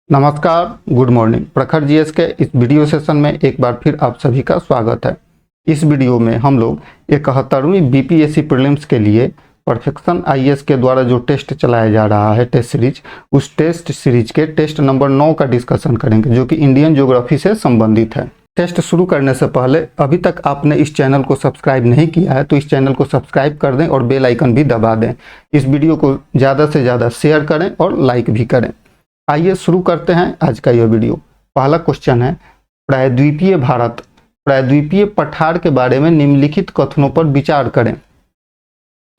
नमस्कार, good morning. प्रखर GS के इस वीडियो सेशन में एक बार फिर आप सभी का स्वागत है। इस वीडियो में हम लोग 71वीं बीपीएससी प्रीलिम्स के लिए परफेक्शन आईएएस के द्वारा जो टेस्ट चलाया जा रहा है टेस्ट सीरीज, उस टेस्ट सीरीज के टेस्ट नंबर 9 का डिस्कशन करेंगे जो कि इंडियन ज्योग्राफी से संबंधित है। टेस्ट शुरू करने से पहले अभी तक आपने इस चैनल को सब्सक्राइब नहीं किया है तो इस चैनल को सब्सक्राइब कर दें और बेल आइकन भी दबा दें। इस वीडियो को ज़्यादा से ज़्यादा शेयर करें और लाइक भी करें। आइए शुरू करते हैं आज का यह वीडियो। पहला क्वेश्चन है, प्रायद्वीपीय भारत प्रायद्वीपीय पठार के बारे में निम्नलिखित कथनों पर विचार करें।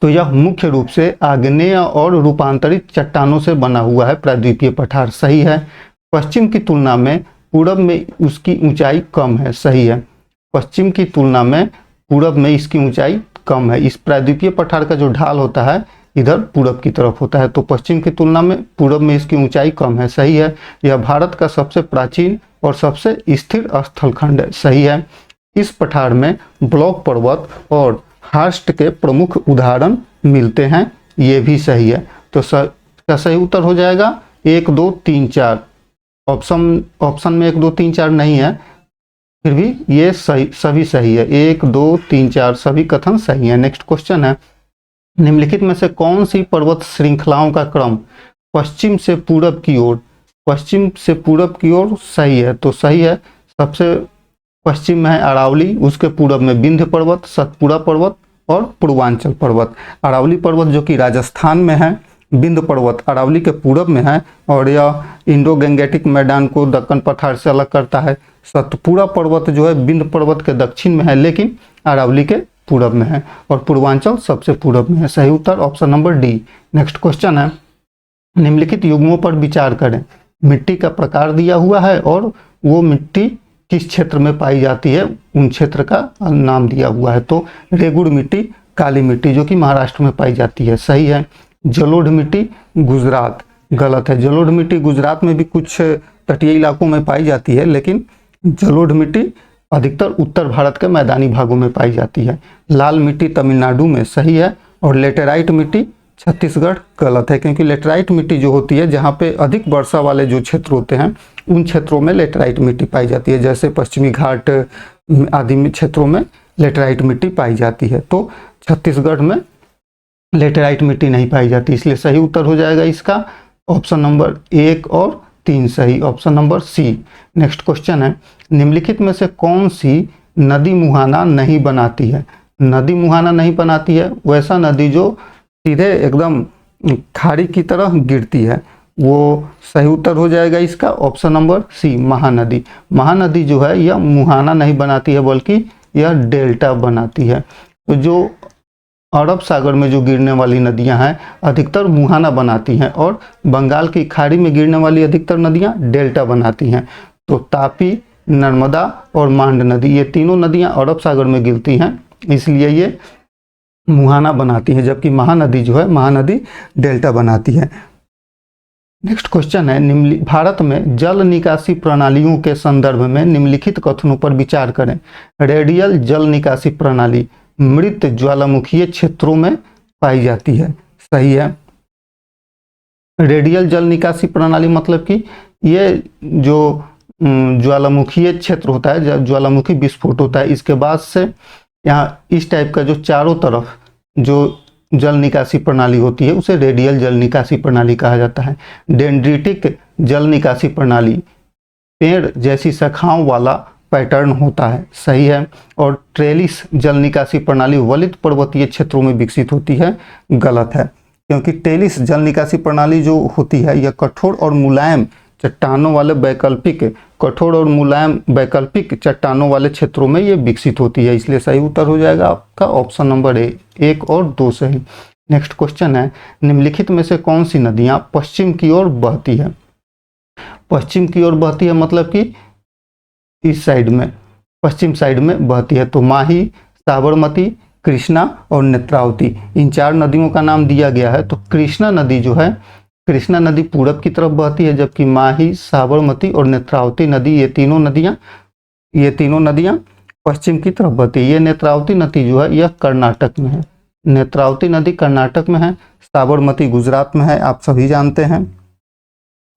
तो यह मुख्य रूप से आग्नेय और रूपांतरित चट्टानों से बना हुआ है। प्रायद्वीपीय पठार सही है। पश्चिम की तुलना में पूरब में उसकी ऊंचाई कम है, सही है। पश्चिम की तुलना में पूरब में इसकी ऊंचाई कम है। इस प्रायद्वीपीय पठार का जो ढाल होता है इधर पूरब की तरफ होता है, तो पश्चिम की तुलना में पूरब में इसकी ऊंचाई कम है, सही है। यह भारत का सबसे प्राचीन और सबसे स्थिर स्थलखंड है, सही है। इस पठार में ब्लॉक पर्वत और हार्स्ट के प्रमुख उदाहरण मिलते हैं, ये भी सही है। तो का सही उत्तर हो जाएगा 1, 2, 3, 4। ऑप्शन में 1, 2, 3, 4 नहीं है, फिर भी ये सभी सही है। 1, 2, 3, 4 सभी कथन सही है। नेक्स्ट क्वेश्चन है, निम्नलिखित में से कौन सी पर्वत श्रृंखलाओं का क्रम पश्चिम से पूरब की ओर सही है? तो सही है। सबसे पश्चिम में है अरावली, उसके पूरब में विंध्य पर्वत, सतपुड़ा पर्वत और पूर्वांचल पर्वत। अरावली पर्वत जो कि राजस्थान में है, विंध्य पर्वत अरावली के पूरब में है और यह इंडो गंगेटिक मैदान को दक्कन पठार से अलग करता है। सतपुड़ा पर्वत जो है विंध्य पर्वत के दक्षिण में है लेकिन अरावली के पूरब में है, और पूर्वांचल सबसे पूरब में है। सही उत्तर option number D. Next question है, निम्नलिखित युग्मों पर विचार करें। मिट्टी का प्रकार दिया हुआ है और वो मिट्टी किस क्षेत्र में पाई जाती है उन क्षेत्र का नाम दिया हुआ है। तो रेगुड़ मिट्टी, काली मिट्टी जो कि महाराष्ट्र में पाई जाती है, सही है। जलोढ़ मिट्टी गुजरात, गलत है। जलोढ़ मिट्टी गुजरात में भी कुछ तटीय इलाकों में पाई जाती है लेकिन जलोढ़ मिट्टी अधिकतर उत्तर भारत के मैदानी भागों में पाई जाती है। लाल मिट्टी तमिलनाडु में, सही है। और लेटेराइट मिट्टी छत्तीसगढ़, गलत है, क्योंकि लेटेराइट मिट्टी जो होती है जहाँ पे अधिक वर्षा वाले जो क्षेत्र होते हैं उन क्षेत्रों में लेटेराइट मिट्टी पाई जाती है, जैसे पश्चिमी घाट आदि क्षेत्रों में लेटेराइट मिट्टी पाई जाती है। तो छत्तीसगढ़ में लेटेराइट मिट्टी नहीं पाई जाती, इसलिए सही उत्तर हो जाएगा इसका ऑप्शन नंबर 1 और 3 सही, option number C. Next question है, निम्नलिखित में से कौन सी नदी मुहाना नहीं बनाती है? नदी मुहाना नहीं बनाती है वैसा नदी जो सीधे एकदम खाड़ी की तरह गिरती है, वो सही उत्तर हो जाएगा इसका option number C, Mahanadi. Mahanadi जो है यह मुहाना नहीं बनाती है बल्कि यह डेल्टा बनाती है। तो जो अरब सागर में जो गिरने वाली नदियां हैं अधिकतर मुहाना बनाती हैं और बंगाल की खाड़ी में गिरने वाली अधिकतर नदियां डेल्टा बनाती हैं। तो तापी, नर्मदा और मांड नदी, ये तीनों नदियां अरब सागर में गिरती हैं, इसलिए ये मुहाना बनाती हैं, जबकि महानदी जो है महानदी डेल्टा बनाती है। नेक्स्ट क्वेश्चन है, भारत में जल निकासी प्रणालियों के संदर्भ में निम्नलिखित कथनों पर विचार करें। रेडियल जल निकासी प्रणाली मृत ज्वालामुखीय क्षेत्रों में पाई जाती है, सही है। रेडियल जल निकासी प्रणाली मतलब कि ये जो ज्वालामुखीय क्षेत्र होता है, ज्वालामुखी विस्फोट होता है, इसके बाद से यहाँ इस टाइप का जो चारों तरफ जो जल निकासी प्रणाली होती है उसे रेडियल जल निकासी प्रणाली कहा जाता है। डेंड्रिटिक जल निकासी प्रणाली पेड़ जैसी शाखाओं वाला पैटर्न होता है, सही है। और ट्रेलिस जल निकासी प्रणाली वलित पर्वतीय क्षेत्रों में विकसित होती है, गलत है, क्योंकि ट्रेलिस जल निकासी प्रणाली जो होती है यह कठोर और मुलायम चट्टानों वाले वैकल्पिक चट्टानों वाले क्षेत्रों में ये विकसित होती है, इसलिए सही उत्तर हो जाएगा आपका ऑप्शन नंबर ए, 1 और 2 सही। नेक्स्ट क्वेश्चन है, निम्नलिखित में से कौन सी नदियां पश्चिम की ओर बहती है? पश्चिम की ओर बहती है मतलब कि इस साइड में, पश्चिम साइड में बहती है। तो माही, साबरमती, कृष्णा और नेत्रावती, इन 4 नदियों का नाम दिया गया है। तो कृष्णा नदी जो है, कृष्णा नदी पूरब की तरफ बहती है, जबकि माही, साबरमती और नेत्रावती नदी ये तीनों नदियां पश्चिम की तरफ बहती है। ये नेत्रावती नदी जो है यह कर्नाटक में है, नेत्रावती नदी कर्नाटक में है, साबरमती गुजरात में है, आप सभी जानते हैं।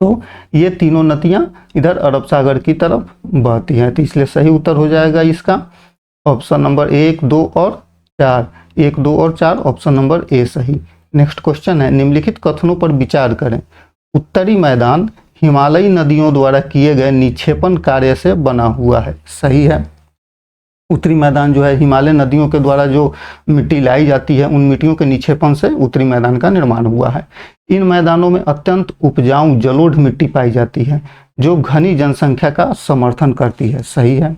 तो ये तीनों नदियां इधर अरब सागर की तरफ बहती हैं, तो इसलिए सही उत्तर हो जाएगा इसका ऑप्शन नंबर 1, 2 और 4। 1, 2 और 4 ऑप्शन नंबर ए सही। नेक्स्ट क्वेश्चन है, निम्नलिखित कथनों पर विचार करें। उत्तरी मैदान हिमालयी नदियों द्वारा किए गए निक्षेपण कार्य से बना हुआ है। सही है, उत्तरी मैदान जो है हिमालय नदियों के द्वारा जो मिट्टी लाई जाती है उन मिट्टियों के निक्षेपण से उत्तरी मैदान का निर्माण हुआ है। इन मैदानों में अत्यंत उपजाऊ जलोढ़ मिट्टी पाई जाती है जो घनी जनसंख्या का समर्थन करती है। सही है,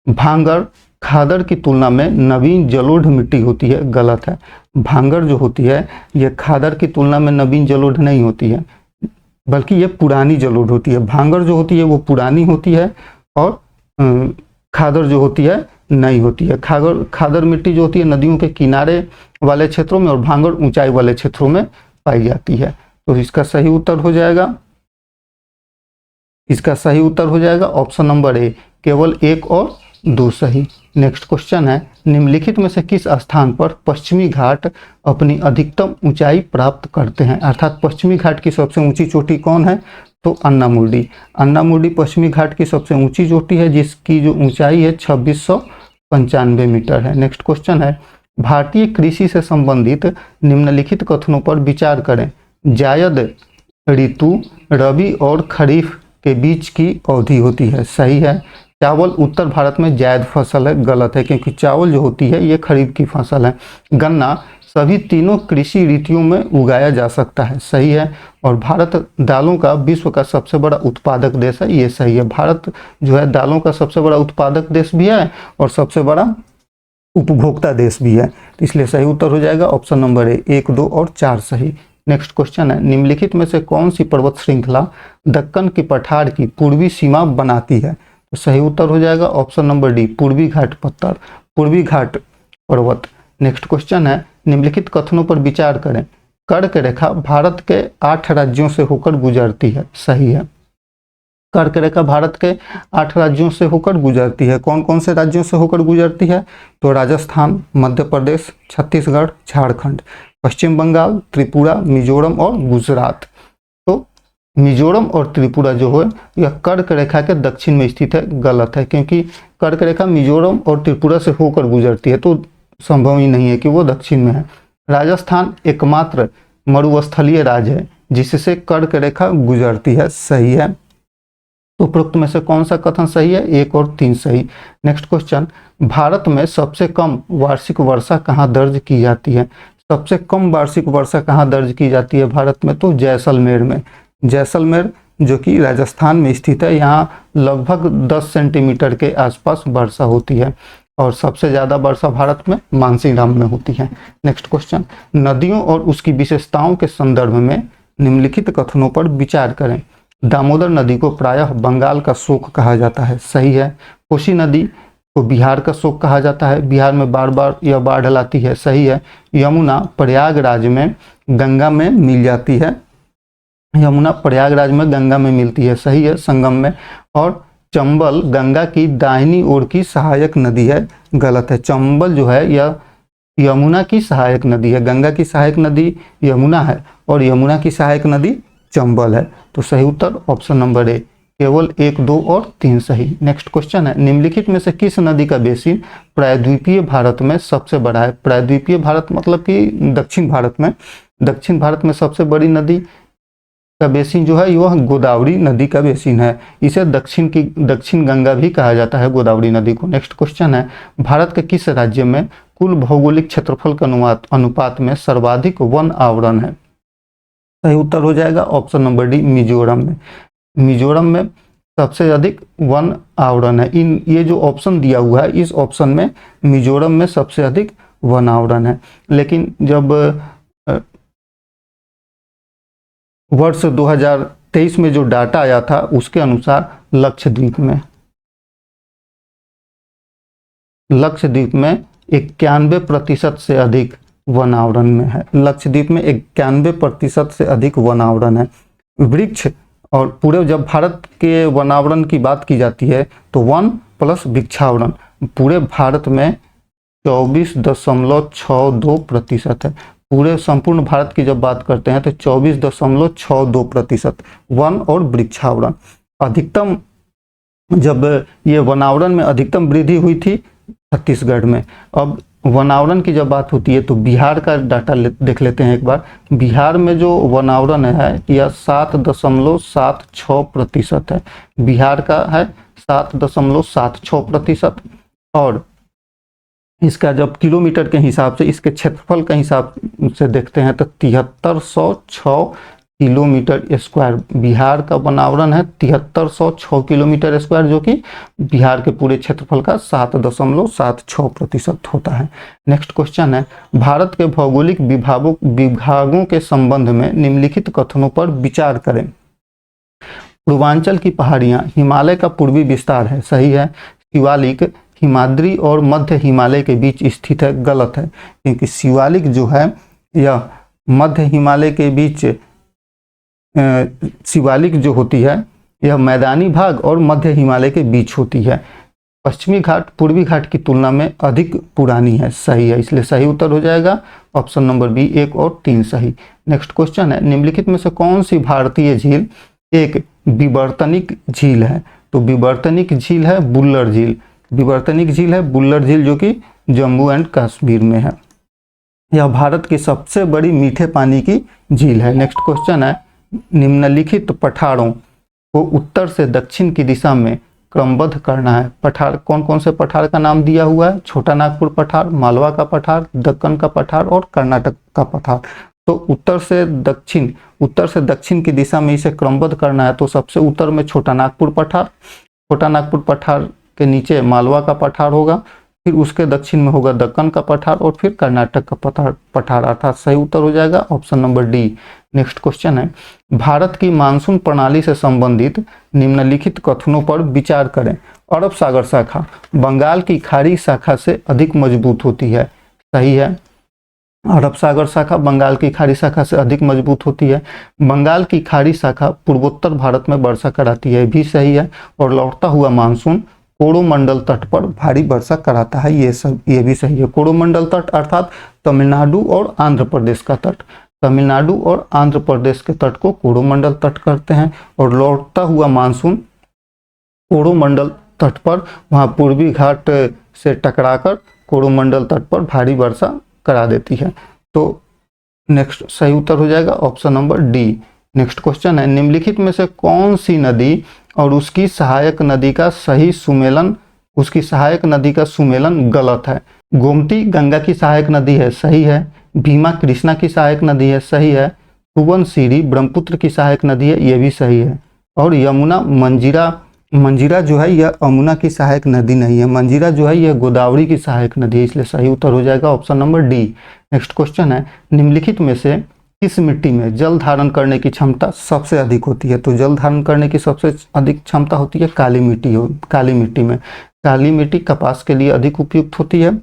भांगड़ खादर की तुलना में नवीन जलोढ़ मिट्टी होती है। गलत है, भांगड़ जो होती है ये खादर की तुलना में नवीन जलोढ़ नहीं होती है, बल्कि ये पुरानी जलोढ़ होती है। भांगड़ जो होती है वो पुरानी होती है और खादर जो होती है नहीं होती है। खादर मिट्टी जो होती है नदियों के किनारे वाले क्षेत्रों में और भांगड़ ऊंचाई वाले क्षेत्रों में पाई जाती है। तो इसका सही उत्तर हो जाएगा, ऑप्शन नंबर ए, केवल 1 और 2 सही। नेक्स्ट क्वेश्चन है, निम्नलिखित में से किस स्थान पर पश्चिमी घाट अपनी अधिकतम ऊंचाई प्राप्त करते हैं? अर्थात पश्चिमी घाट की सबसे ऊंची चोटी कौन है? तो अन्नामुर्डी पश्चिमी घाट की सबसे ऊंची चोटी है जिसकी जो ऊंचाई है 2695 मीटर है। नेक्स्ट क्वेश्चन है, भारतीय कृषि से संबंधित निम्नलिखित कथनों पर विचार करें। जायद ऋतु रबी और खरीफ के बीच की अवधि होती है। सही है, चावल उत्तर भारत में जायद फसल है। गलत है, क्योंकि चावल जो होती है ये खरीफ की फसल है। गन्ना सभी तीनों कृषि ऋतुओं में उगाया जा सकता है। सही है, और भारत दालों का विश्व का सबसे बड़ा उत्पादक देश है। ये सही है, भारत जो है दालों का सबसे बड़ा उत्पादक देश भी है और सबसे बड़ा उपभोक्ता देश भी है। तो इसलिए सही उत्तर हो जाएगा ऑप्शन नंबर ए, 1, 2 और 4 सही। नेक्स्ट क्वेश्चन है, निम्नलिखित में से कौन सी पर्वत श्रृंखला दक्कन की पठार की पूर्वी सीमा बनाती है? तो सही उत्तर हो जाएगा ऑप्शन नंबर डी, पूर्वी घाट पर्वत। नेक्स्ट क्वेश्चन है, निम्नलिखित कथनों पर विचार करें। कर्क रेखा भारत के 8 राज्यों से होकर गुजरती है। सही है, कर्क रेखा भारत के 8 राज्यों से होकर गुजरती है। कौन कौन से राज्यों से होकर गुजरती है? तो राजस्थान, मध्य प्रदेश, छत्तीसगढ़, झारखंड, पश्चिम बंगाल, त्रिपुरा, मिजोरम और गुजरात। तो मिजोरम और त्रिपुरा जो है यह कर्क रेखा के दक्षिण में स्थित है। गलत है, क्योंकि कर्क रेखा मिजोरम और त्रिपुरा से होकर गुजरती है तो संभव ही नहीं है कि वो दक्षिण में है। राजस्थान एकमात्र मरुस्थलीय राज्य है जिससे कर्क रेखा गुजरती है। सही है, तो उपरोक्त में से कौन सा कथन सही है? 1 और 3 सही। नेक्स्ट क्वेश्चन, भारत में सबसे कम वार्षिक वर्षा कहाँ दर्ज की जाती है? सबसे कम वार्षिक वर्षा कहाँ दर्ज की जाती है भारत में? तो जैसलमेर में। जैसलमेर जो कि राजस्थान में स्थित है, यहाँ लगभग 10 सेंटीमीटर के आसपास वर्षा होती है और सबसे ज़्यादा वर्षा भारत में मानसीराम में होती है। नेक्स्ट क्वेश्चन, नदियों और उसकी विशेषताओं के संदर्भ में निम्नलिखित कथनों पर विचार करें। दामोदर नदी को प्रायः बंगाल का शोक कहा जाता है। सही है, कोसी नदी को बिहार का शोक कहा जाता है, बिहार में बार बार यह बाढ़ लाती है। सही है, यमुना प्रयागराज में गंगा में मिल जाती है, यमुना प्रयागराज में गंगा में मिलती है। सही है, संगम में। और चंबल गंगा की दाहिनी ओर की सहायक नदी है। गलत है, चंबल जो है यह यमुना की सहायक नदी है। गंगा की सहायक नदी यमुना है और यमुना की सहायक नदी चंबल है। तो सही उत्तर ऑप्शन नंबर ए, केवल 1, 2 और 3 सही। नेक्स्ट क्वेश्चन है, निम्नलिखित में से किस नदी का बेसिन प्रायद्वीपीय भारत में सबसे बड़ा है? प्रायद्वीपीय भारत मतलब कि दक्षिण भारत में सबसे बड़ी नदी का बेसिन जो है वह गोदावरी नदी का बेसिन है। इसे दक्षिण गंगा भी कहा जाता है, गोदावरी नदी को। नेक्स्ट क्वेश्चन है, भारत के किस राज्य में कुल भौगोलिक क्षेत्रफल के अनुपात में सर्वाधिक वन आवरण है? सही उत्तर हो जाएगा ऑप्शन नंबर डी, मिजोरम में सबसे अधिक वन आवरण है। ये जो ऑप्शन दिया हुआ है इस ऑप्शन में मिजोरम में सबसे अधिक वन आवरण है। लेकिन जब वर्ष 2023 में जो डाटा आया था उसके अनुसार लक्षद्वीप में 91% से अधिक वन आवरण में है। लक्षद्वीप में 91% से अधिक वन आवरण है। वृक्ष और पूरे जब भारत के वनावरण की बात की जाती है तो वन प्लस वृक्षावरण पूरे भारत में 24.62% है। पूरे संपूर्ण भारत की जब बात करते हैं तो 24.62%। वन और वृक्षावरण अधिकतम, जब ये वनावरण में अधिकतम वृद्धि हुई थी छत्तीसगढ़ में। अब वनावरण की जब बात होती है तो बिहार का डाटा देख लेते हैं एक बार। बिहार में जो वनावरण है यह 7.76% है। बिहार का है 7.76%। और इसका जब किलोमीटर के हिसाब से, इसके क्षेत्रफल के हिसाब से देखते हैं तो 7306 किलोमीटर स्क्वायर बिहार का वनावरण है। 7306 किलोमीटर स्क्वायर, जो कि बिहार के पूरे क्षेत्रफल का 7.76% होता है। नेक्स्ट क्वेश्चन है, भारत के भौगोलिक विभागों के संबंध में निम्नलिखित कथनों पर विचार करें। पूर्वांचल की पहाड़ियां हिमालय का पूर्वी विस्तार है, सही है। शिवालिक हिमाद्री और मध्य हिमालय के बीच स्थित है, गलत है, क्योंकि शिवालिक जो है यह मध्य हिमालय के बीच, शिवालिक जो होती है यह मैदानी भाग और मध्य हिमालय के बीच होती है। पश्चिमी घाट पूर्वी घाट की तुलना में अधिक पुरानी है, सही है, इसलिए सही उत्तर हो जाएगा ऑप्शन नंबर बी, 1 और 3 सही। नेक्स्ट क्वेश्चन है, निम्नलिखित में से कौन सी भारतीय झील एक विवर्तनिक झील है? तो विवर्तनिक झील है बुल्लर झील। विवर्तनिक झील है बुल्लर झील, जो कि जम्मू एंड कश्मीर में है। यह भारत की सबसे बड़ी मीठे पानी की झील है। नेक्स्ट क्वेश्चन है, निम्नलिखित पठारों को उत्तर से दक्षिण की दिशा में क्रमबद्ध करना है। पठार कौन कौन से पठार का नाम दिया हुआ है? छोटा नागपुर पठार, मालवा का पठार, दक्कन का पठार और कर्नाटक का पठार। तो उत्तर से दक्षिण की दिशा में इसे क्रमबद्ध करना है, तो सबसे उत्तर में छोटा नागपुर पठार, छोटा नागपुर पठार के नीचे मालवा का पठार होगा, फिर उसके दक्षिण में होगा दक्कन का पठार और फिर कर्नाटक का पठार, अर्थात सही उत्तर हो जाएगा option number D. Next question है, भारत की मानसून प्रणाली से संबंधित निम्नलिखित कथनों पर विचार करें। अरब सागर शाखा बंगाल की खाड़ी शाखा से अधिक मजबूत होती है, सही है। अरब सागर शाखा बंगाल की खाड़ी शाखा से अधिक मजबूत होती है। बंगाल की खाड़ी शाखा पूर्वोत्तर भारत में वर्षा कराती है, भी सही है। और लौटता हुआ मानसून कोरोमंडल तट पर भारी वर्षा कराता है, ये भी सही है। कोरोमंडल तट अर्थात तमिलनाडु और आंध्र प्रदेश का तट, तमिलनाडु और आंध्र प्रदेश के तट को कोरोमंडल तट करते हैं। और लौटता हुआ मानसून कोरोमंडल तट पर, वहाँ पूर्वी घाट से टकराकर कोरोमंडल तट पर भारी वर्षा करा देती है। तो नेक्स्ट सही उत्तर हो जाएगा option number D. Next question है, निम्नलिखित में से कौन सी नदी और उसकी सहायक नदी का सुमेलन गलत है? गोमती गंगा की सहायक नदी है, सही है। भीमा कृष्णा की सहायक नदी है, सही है। सुबनसिरी ब्रह्मपुत्र की सहायक नदी है, ये भी सही है। और यमुना मंजीरा जो है यह यमुना की सहायक नदी नहीं है, मंजीरा जो है यह गोदावरी की सहायक नदी है, इसलिए सही उत्तर हो जाएगा option number D. Next question है, निम्नलिखित में से किस मिट्टी में जल धारण करने की क्षमता सबसे अधिक होती है? तो जल धारण करने की सबसे अधिक क्षमता होती है काली मिट्टी में। काली मिट्टी कपास के लिए अधिक उपयुक्त होती है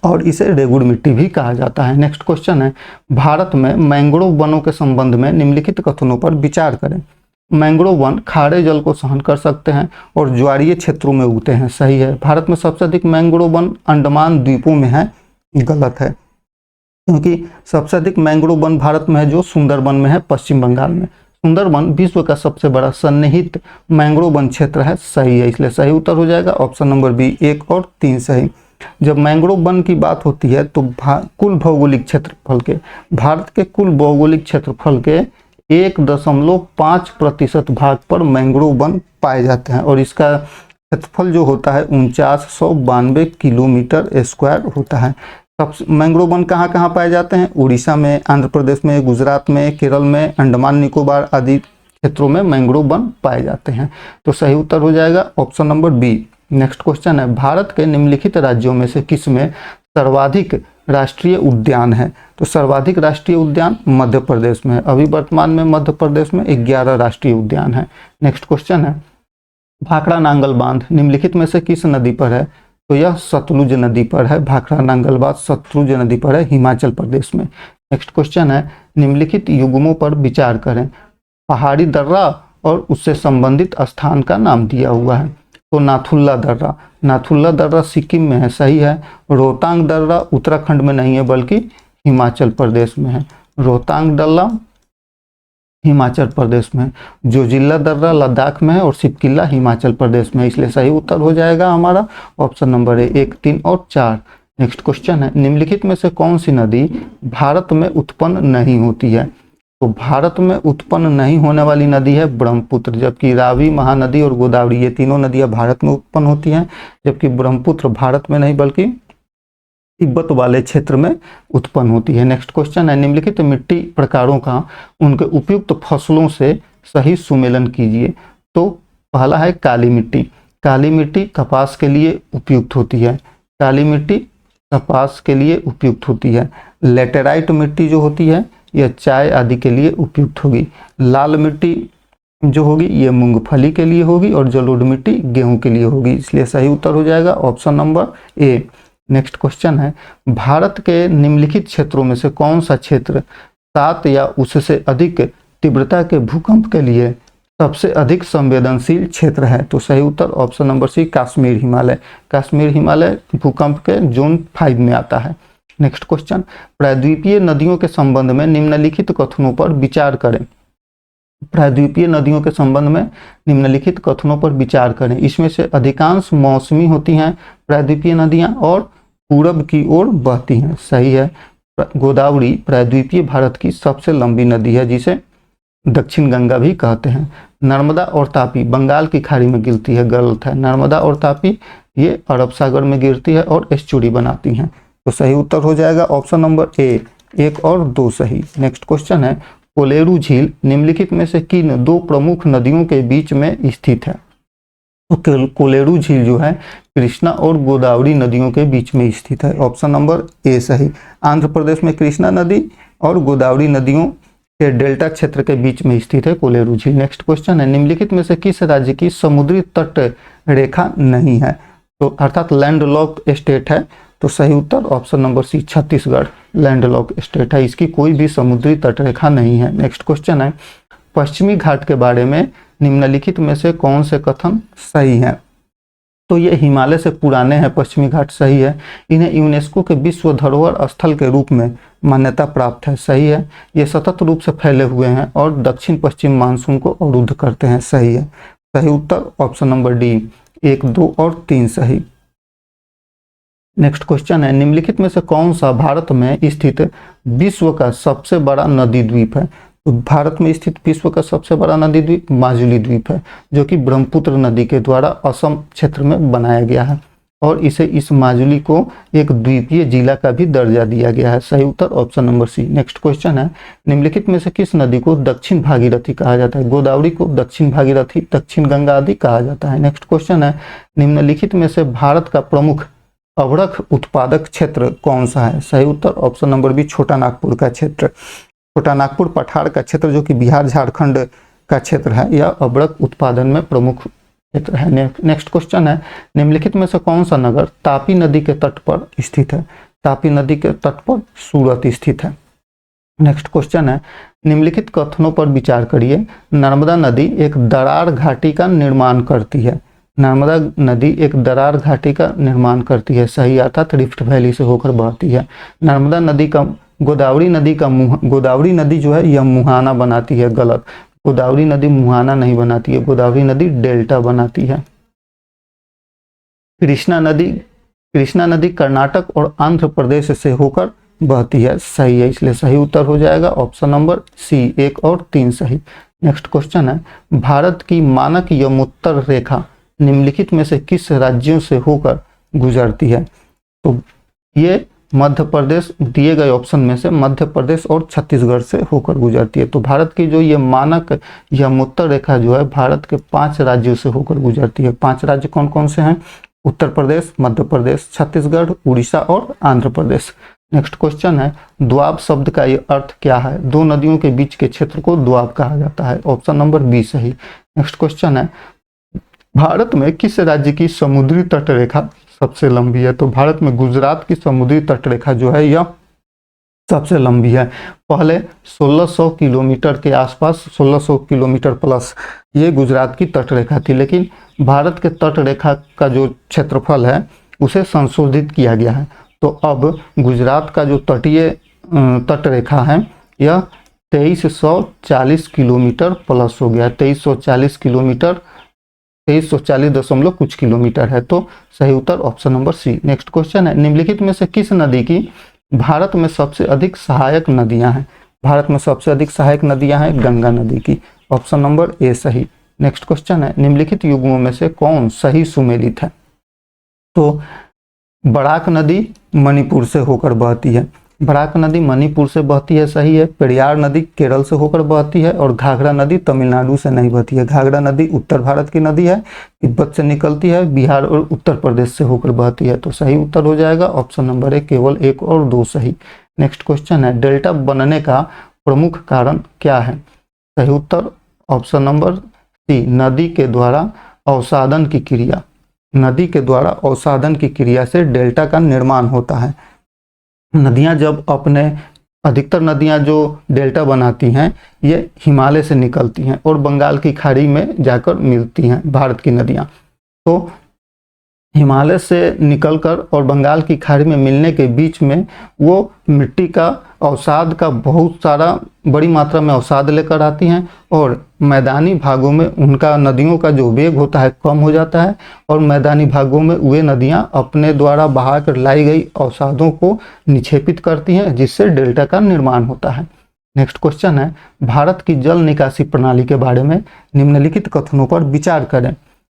और इसे रेगुड़ मिट्टी भी कहा जाता है। नेक्स्ट क्वेश्चन है, भारत में मैंग्रोव वनों के संबंध में निम्नलिखित कथनों पर विचार करें। मैंग्रोव वन खारे जल को सहन कर सकते हैं और ज्वारीय क्षेत्रों में उगते हैं, सही है। भारत में सबसे अधिक मैंग्रोव वन अंडमान द्वीपों में है, गलत है, क्योंकि सबसे अधिक मैंग्रोव वन भारत में है जो सुंदरबन में है, पश्चिम बंगाल में। सुंदरबन विश्व का सबसे बड़ा सन्निहित मैंग्रोव वन क्षेत्र है, सही है, इसलिए सही उत्तर हो जाएगा ऑप्शन नंबर बी, 1 और 3 सही। जब मैंग्रोव वन की बात होती है तो कुल भौगोलिक क्षेत्रफल के, भारत के कुल भौगोलिक क्षेत्रफल के 1.5% भाग पर मैंग्रोव वन पाए जाते हैं और इसका क्षेत्रफल जो होता है 4992 किलोमीटर स्क्वायर होता है। सब मैंग्रोव वन कहाँ कहाँ पाए जाते हैं? उड़ीसा में, आंध्र प्रदेश में, गुजरात में, केरल में, अंडमान निकोबार आदि क्षेत्रों में मैंग्रोव वन पाए जाते हैं। तो सही उत्तर हो जाएगा option number B. Next question है, भारत के निम्नलिखित राज्यों में से किस में सर्वाधिक राष्ट्रीय उद्यान है? तो सर्वाधिक राष्ट्रीय उद्यान मध्य प्रदेश में है। अभी वर्तमान में मध्य प्रदेश में 11 राष्ट्रीय उद्यान है। नेक्स्ट क्वेश्चन है, भाखड़ा नांगल बांध निम्नलिखित में से किस नदी पर है? तो यह सतलुज नदी पर है। भाखड़ा नांगल बांध सतलुज नदी पर है, हिमाचल प्रदेश में। नेक्स्ट क्वेश्चन है, निम्नलिखित युग्मों पर विचार करें। पहाड़ी दर्रा और उससे संबंधित स्थान का नाम दिया हुआ है। तो नाथुल्ला दर्रा सिक्किम में है, सही है। रोहतांग दर्रा उत्तराखंड में नहीं है बल्कि हिमाचल प्रदेश में है। रोहतांग दर्रा हिमाचल प्रदेश में, जोजिला दर्रा लद्दाख में है और सिपकिला हिमाचल प्रदेश में, इसलिए सही उत्तर हो जाएगा हमारा ऑप्शन नंबर ए 1, 3 और 4। नेक्स्ट क्वेश्चन है, निम्नलिखित में से कौन सी नदी भारत में उत्पन्न नहीं होती है? तो भारत में उत्पन्न नहीं होने वाली नदी है ब्रह्मपुत्र, जबकि रावी, महानदी और गोदावरी ये तीनों नदियां भारत में उत्पन्न होती हैं, जबकि ब्रह्मपुत्र भारत में नहीं बल्कि तिब्बत वाले क्षेत्र में उत्पन्न होती है। नेक्स्ट क्वेश्चन है, निम्नलिखित मिट्टी प्रकारों का उनके उपयुक्त फसलों से सही सुमेलन कीजिए। तो पहला है काली मिट्टी। काली मिट्टी कपास के लिए उपयुक्त होती है, काली मिट्टी कपास के लिए उपयुक्त होती है। लेटेराइट मिट्टी जो होती है यह चाय आदि के लिए उपयुक्त होगी। लाल मिट्टी जो होगी ये मूंगफली के लिए होगी और जलोढ़ मिट्टी गेहूं के लिए होगी, इसलिए सही उत्तर हो जाएगा option number A. Next question है, भारत के निम्नलिखित क्षेत्रों में से कौन सा क्षेत्र 7 या उससे अधिक तीव्रता के भूकंप के लिए सबसे अधिक संवेदनशील क्षेत्र है? तो सही उत्तर option number C Kashmir Himalaya. Kashmir Himalaya भूकंप के जोन 5 में आता है। नेक्स्ट क्वेश्चन, प्रायद्वीपीय नदियों के संबंध में निम्नलिखित कथनों पर विचार करें। प्रायद्वीपीय नदियों के संबंध में निम्नलिखित कथनों पर विचार करें। इसमें से अधिकांश मौसमी होती हैं प्रायद्वीपीय नदियां और पूरब की ओर बहती हैं, सही है। गोदावरी प्रायद्वीपीय भारत की सबसे लंबी नदी है जिसे दक्षिण गंगा भी कहते हैं। नर्मदा और तापी बंगाल की खाड़ी में गिरती है, गलत है। नर्मदा और तापी ये अरब सागर में गिरती है और एस्चुरी बनाती हैं, तो सही उत्तर हो जाएगा ऑप्शन नंबर ए 1 और 2 सही। नेक्स्ट क्वेश्चन है, कोलेरू झील निम्नलिखित में से किन 2 प्रमुख नदियों के बीच में स्थित है? तो कोलेरू झील जो है कृष्णा और गोदावरी नदियों के बीच में स्थित है, ऑप्शन नंबर ए सही। आंध्र प्रदेश में कृष्णा नदी और गोदावरी नदियों के डेल्टा क्षेत्र के बीच में स्थित है कोलेरू झील। नेक्स्ट क्वेश्चन है, निम्नलिखित में से किस राज्य की समुद्री तट रेखा नहीं है? तो अर्थात लैंडलॉक स्टेट है, तो सही उत्तर option number C Chhattisgarh landlocked state है, इसकी कोई भी समुद्री तटरेखा नहीं है। नेक्स्ट क्वेश्चन है, पश्चिमी घाट के बारे में निम्नलिखित में से कौन से कथन सही हैं? तो ये हिमालय से पुराने हैं पश्चिमी घाट, सही है। इन्हें यूनेस्को के विश्व धरोहर स्थल के रूप में मान्यता प्राप्त है, सही है। ये सतत रूप से फैले हुए हैं और दक्षिण पश्चिम मानसून को अवरुद्ध करते हैं, सही है। सही उत्तर ऑप्शन नंबर डी 1, 2 और 3 सही। नेक्स्ट क्वेश्चन है, निम्नलिखित में से कौन सा भारत में स्थित विश्व का सबसे बड़ा नदी द्वीप है? तो भारत में स्थित विश्व का सबसे बड़ा नदी द्वीप माजुली द्वीप है, जो कि ब्रह्मपुत्र नदी के द्वारा असम क्षेत्र में बनाया गया है और इस माजुली को एक द्वीपीय जिला का भी दर्जा दिया गया है, सही उत्तर option number C. Next question है, निम्नलिखित में से किस नदी को दक्षिण भागीरथी कहा जाता है? गोदावरी को दक्षिण भागीरथी, दक्षिण गंगा आदि कहा जाता है। नेक्स्ट क्वेश्चन है, निम्नलिखित में से भारत का प्रमुख अभ्रक उत्पादक क्षेत्र कौन सा है? सही उत्तर ऑप्शन नंबर बी छोटा नागपुर का क्षेत्र। छोटा नागपुर पठार का क्षेत्र जो कि बिहार झारखंड का क्षेत्र है, यह अभ्रक उत्पादन में प्रमुख क्षेत्र है। नेक्स्ट क्वेश्चन है, निम्नलिखित में से कौन सा नगर तापी नदी के तट पर स्थित है? तापी नदी के तट पर सूरत स्थित है। नेक्स्ट क्वेश्चन है, निम्नलिखित कथनों पर विचार करिए। नर्मदा नदी एक दरार घाटी का निर्माण करती है। नर्मदा नदी एक दरार घाटी का निर्माण करती है, सही, अर्थात रिफ्ट वैली से होकर बहती है। नर्मदा नदी का गोदावरी नदी जो है यह मुहाना बनाती है, गलत। गोदावरी नदी मुहाना नहीं बनाती है, गोदावरी नदी डेल्टा बनाती है। कृष्णा नदी कर्नाटक और आंध्र प्रदेश से होकर बहती है, सही है, इसलिए सही उत्तर हो जाएगा ऑप्शन नंबर सी 1 और 3 सही। नेक्स्ट क्वेश्चन है, भारत की मानक यमोत्तर रेखा निम्नलिखित में से किस राज्यों से होकर गुजरती है? तो ये मध्य प्रदेश, दिए गए ऑप्शन में से मध्य प्रदेश और छत्तीसगढ़ से होकर गुजरती है। तो भारत की जो ये मानक यमोत्तर रेखा जो है भारत के 5 राज्यों से होकर गुजरती है। 5 राज्य कौन कौन से हैं? उत्तर प्रदेश, मध्य प्रदेश, छत्तीसगढ़, उड़ीसा और आंध्र प्रदेश। नेक्स्ट क्वेश्चन है, द्वाब शब्द का ये अर्थ क्या है? 2 नदियों के बीच के क्षेत्र को द्वाब कहा जाता है, ऑप्शन नंबर बी सही। नेक्स्ट क्वेश्चन है, भारत में किस राज्य की समुद्री तटरेखा सबसे लंबी है? तो भारत में गुजरात की समुद्री तटरेखा जो है यह सबसे लंबी है। पहले 1600 किलोमीटर के आसपास, 1600 किलोमीटर प्लस ये गुजरात की तटरेखा थी, लेकिन भारत के तटरेखा का जो क्षेत्रफल है उसे संशोधित किया गया है। तो अब गुजरात का जो तटीय तट रेखा है यह 2340 किलोमीटर प्लस हो गया। 2340 किलोमीटर, 2340 दशमलव कुछ किलोमीटर है। तो सही उत्तर option number C. Next question है, निम्नलिखित में से किस नदी की भारत में सबसे अधिक सहायक नदियां हैं? भारत में सबसे अधिक सहायक नदियां हैं गंगा नदी की। ऑप्शन नंबर ए सही। नेक्स्ट क्वेश्चन है, निम्नलिखित युग्मों में से कौन सही सुमेलित है? तो बराक नदी मणिपुर से होकर बहती है। बराक नदी मणिपुर से बहती है, सही है। पेरियार नदी केरल से होकर बहती है और घाघरा नदी तमिलनाडु से नहीं बहती है। घाघरा नदी उत्तर भारत की नदी है, तिब्बत से निकलती है, बिहार और उत्तर प्रदेश से होकर बहती है। तो सही उत्तर हो जाएगा ऑप्शन नंबर ए, केवल 1 और 2 सही। नेक्स्ट क्वेश्चन है, डेल्टा बनने का प्रमुख कारण क्या है? सही उत्तर ऑप्शन नंबर सी, नदी के द्वारा अवसादन की क्रिया। नदी के द्वारा अवसादन की क्रिया से डेल्टा का निर्माण होता है। नदियां जब अपने, अधिकतर नदियां जो डेल्टा बनाती हैं ये हिमालय से निकलती हैं और बंगाल की खाड़ी में जाकर मिलती हैं भारत की नदियां। तो हिमालय से निकलकर और बंगाल की खाड़ी में मिलने के बीच में वो मिट्टी का अवसाद का बहुत सारा बड़ी मात्रा में अवसाद लेकर आती हैं और मैदानी भागों में उनका नदियों का जो वेग होता है कम हो जाता है और मैदानी भागों में वे नदियां अपने द्वारा बहाकर लाई गई अवसादों को निक्षेपित करती हैं जिससे डेल्टा का निर्माण होता है। नेक्स्ट क्वेश्चन है, भारत की जल निकासी प्रणाली के बारे में निम्नलिखित कथनों पर विचार करें।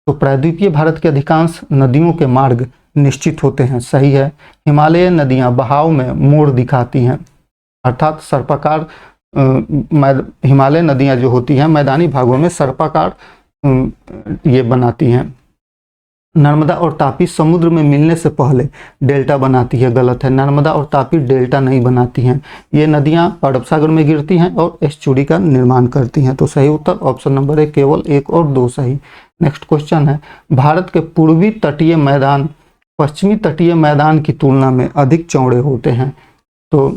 तो प्रायद्वीपीय भारत के अधिकांश नदियों के मार्ग निश्चित होते हैं, सही है। हिमालयी नदियां बहाव में मोड़ दिखाती हैं, अर्थात सर्पाकार हिमालय नदियां जो होती हैं मैदानी भागों में सर्पाकार ये बनाती हैं। नर्मदा और तापी समुद्र में मिलने से पहले डेल्टा बनाती है, गलत है। नर्मदा और तापी डेल्टा नहीं बनाती हैं, ये नदियां अरब सागर में गिरती हैं और एस्चुरी का निर्माण करती हैं। तो सही उत्तर ऑप्शन नंबर ए, केवल 1 और 2 सही। नेक्स्ट क्वेश्चन है, भारत के पूर्वी तटीय मैदान पश्चिमी तटीय मैदान की तुलना में अधिक चौड़े होते हैं। तो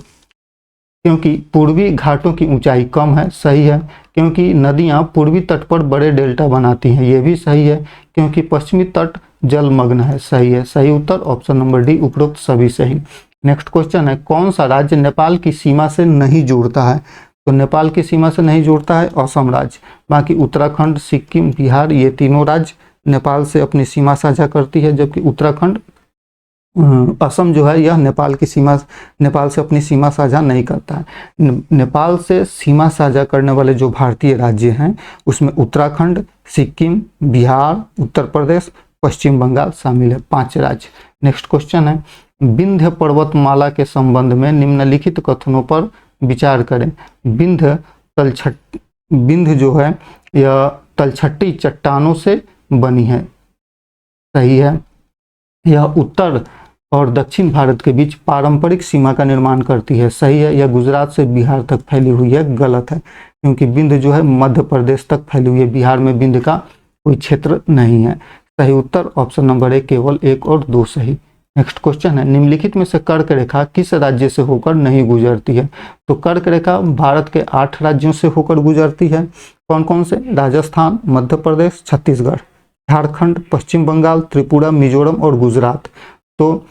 क्योंकि पूर्वी घाटों की ऊंचाई कम है, सही है। क्योंकि नदियां पूर्वी तट पर बड़े डेल्टा बनाती हैं, ये भी सही है। क्योंकि पश्चिमी तट जलमग्न है, सही है। सही उत्तर ऑप्शन नंबर डी, उपरोक्त सभी सही। नेक्स्ट क्वेश्चन है, कौन सा राज्य नेपाल की सीमा से नहीं जुड़ता है? तो नेपाल की सीमा से नहीं जुड़ता है असम राज्य। बाकी उत्तराखंड, सिक्किम, बिहार ये तीनों राज्य नेपाल से अपनी सीमा साझा करती है, जबकि उत्तराखंड असम जो है यह नेपाल से अपनी सीमा साझा नहीं करता है। नेपाल से सीमा साझा करने वाले जो भारतीय राज्य हैं उसमें उत्तराखंड, सिक्किम, बिहार, उत्तर प्रदेश, पश्चिम बंगाल शामिल है, 5 राज्य। नेक्स्ट क्वेश्चन है, विंध्य पर्वतमाला के संबंध में निम्नलिखित कथनों पर विचार करें। विंध्य जो है यह तलछटी चट्टानों से बनी है, सही है। यह उत्तर और दक्षिण भारत के बीच पारंपरिक सीमा का निर्माण करती है, सही है। यह गुजरात से बिहार तक फैली हुई है, गलत है। क्योंकि विंध्य जो है मध्य प्रदेश तक फैली हुई है, बिहार में विंध्य का कोई क्षेत्र नहीं है। सही उत्तर ऑप्शन नंबर ए, केवल 1 और 2 सही। नेक्स्ट क्वेश्चन है, निम्नलिखित में से कर्क रेखा किस राज्य से होकर नहीं गुजरती है? तो कर्क रेखा भारत के 8 राज्यों से होकर गुजरती है। कौन कौन से? राजस्थान, मध्य प्रदेश, छत्तीसगढ़, झारखंड, पश्चिम बंगाल, त्रिपुरा, मिजोरम और गुजरात। तो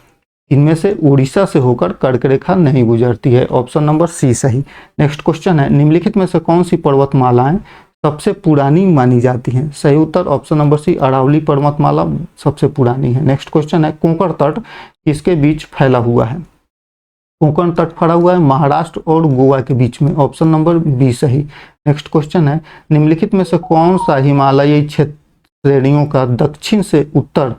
इनमें से उड़ीसा से होकर कर्क रेखा नहीं गुजरती है, ऑप्शन नंबर सी सही। नेक्स्ट क्वेश्चन है, निम्नलिखित में से कौन सी पर्वतमालाएं सबसे पुरानी मानी जाती हैं? सही उत्तर ऑप्शन नंबर सी, अरावली पर्वतमाला सबसे पुरानी है। नेक्स्ट क्वेश्चन है, कोंकण तट किसके बीच फैला हुआ है? कोंकण तट फैला हुआ है महाराष्ट्र और गोवा के बीच में, ऑप्शन नंबर बी सही। नेक्स्ट क्वेश्चन है, निम्नलिखित में से कौन सा हिमालयी क्षेत्र श्रेणियों का दक्षिण से उत्तर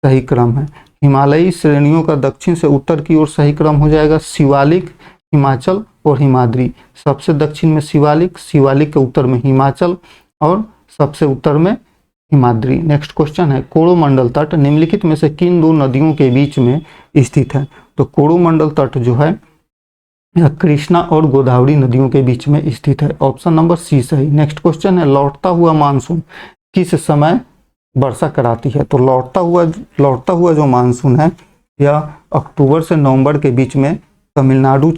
सही क्रम है? हिमालयी श्रेणियों का दक्षिण से उत्तर की ओर सही क्रम हो जाएगा शिवालिक, हिमाचल और हिमाद्री। सबसे दक्षिण में शिवालिक, शिवालिक के उत्तर में हिमाचल और सबसे उत्तर में हिमाद्री। नेक्स्ट क्वेश्चन है, कोरोमंडल तट निम्नलिखित में से किन 2 नदियों के बीच में स्थित है? तो कोरोमंडल तट जो है यह कृष्णा और गोदावरी नदियों के बीच में स्थित है, ऑप्शन नंबर सी सही। नेक्स्ट क्वेश्चन है, लौटता हुआ मानसून किस समय वर्षा कराती है? तो लौटता हुआ जो मानसून है यह अक्टूबर से नवंबर के बीच में तमिलनाडु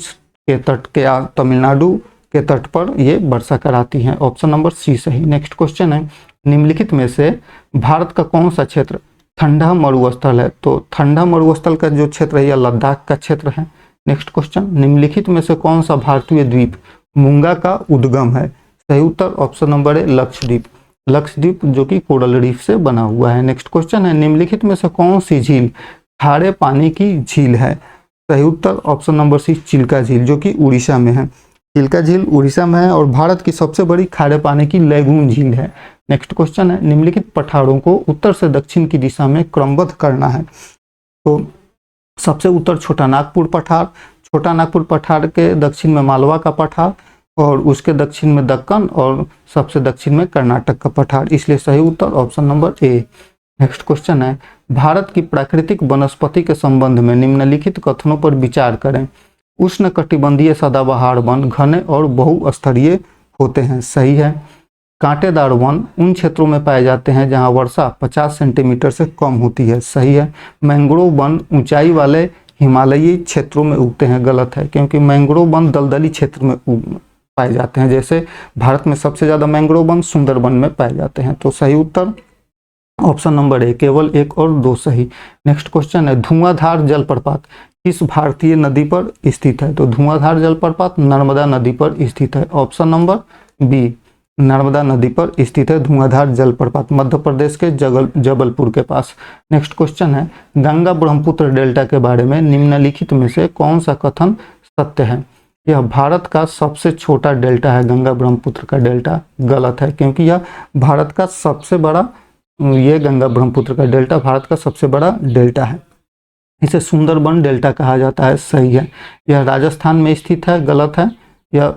के तट पर ये वर्षा कराती है, ऑप्शन नंबर सी सही। नेक्स्ट क्वेश्चन है, निम्नलिखित में से भारत का कौन सा क्षेत्र ठंडा मरुस्थल है? तो ठंडा मरुस्थल का जो क्षेत्र है यह लद्दाख का क्षेत्र है, नेक्स्ट क्वेश्चन, निम्नलिखित में से कौन सा भारतीय द्वीप मूंगा का उद्गम है? सही उत्तर ऑप्शन नंबर है लक्षद्वीप। लक्षद्वीप जो कि कोरल रीफ से बना हुआ है। नेक्स्ट क्वेश्चन है, निम्नलिखित में से कौन सी झील खारे पानी की झील है? सही उत्तर ऑप्शन नंबर सी चिल्का झील, जो कि उड़ीसा में है। चिल्का झील उड़ीसा में है और भारत की सबसे बड़ी खारे पानी की लैगून झील है। नेक्स्ट क्वेश्चन है, निम्नलिखित पठारों को उत्तर से दक्षिण की दिशा में क्रमबद्ध करना है। तो सबसे उत्तर छोटा नागपुर पठार, छोटा नागपुर पठार के दक्षिण में मालवा का पठार और उसके दक्षिण में दक्कन और सबसे दक्षिण में कर्नाटक का पठार, इसलिए सही उत्तर option number A. Next question है, भारत की प्राकृतिक वनस्पति के संबंध में निम्नलिखित कथनों पर विचार करें। उष्ण कटिबंधीय सदाबहार वन घने और बहुस्तरीय होते हैं, सही है। कांटेदार वन उन क्षेत्रों में पाए जाते हैं जहां वर्षा 50 सेंटीमीटर से कम होती है, सही है। मैंग्रोव वन ऊंचाई वाले हिमालयी क्षेत्रों में उगते हैं, गलत है, क्योंकि मैंग्रोव वन दलदली क्षेत्र में पाए जाते हैं। जैसे भारत में सबसे ज्यादा मैंग्रोव वन सुंदरबन में पाए जाते हैं। तो सही उत्तर ऑप्शन नंबर ए, केवल 1 और 2 सही। नेक्स्ट क्वेश्चन है, धुआंधार जलप्रपात किस भारतीय नदी पर स्थित है? तो धुआंधार जलप्रपात नर्मदा नदी पर स्थित है, ऑप्शन नंबर बी, नर्मदा नदी पर स्थित है धुआंधार जलप्रपात, मध्य प्रदेश के जबलपुर के पास। नेक्स्ट क्वेश्चन है, गंगा ब्रह्मपुत्र डेल्टा के बारे में निम्नलिखित में से कौन सा कथन सत्य है? यह भारत का सबसे छोटा डेल्टा है, गंगा ब्रह्मपुत्र का डेल्टा, गलत है, क्योंकि यह भारत का सबसे बड़ा, ये गंगा ब्रह्मपुत्र का डेल्टा भारत का सबसे बड़ा डेल्टा है। इसे सुंदरबन डेल्टा कहा जाता है, सही है। यह राजस्थान में स्थित है, गलत है, यह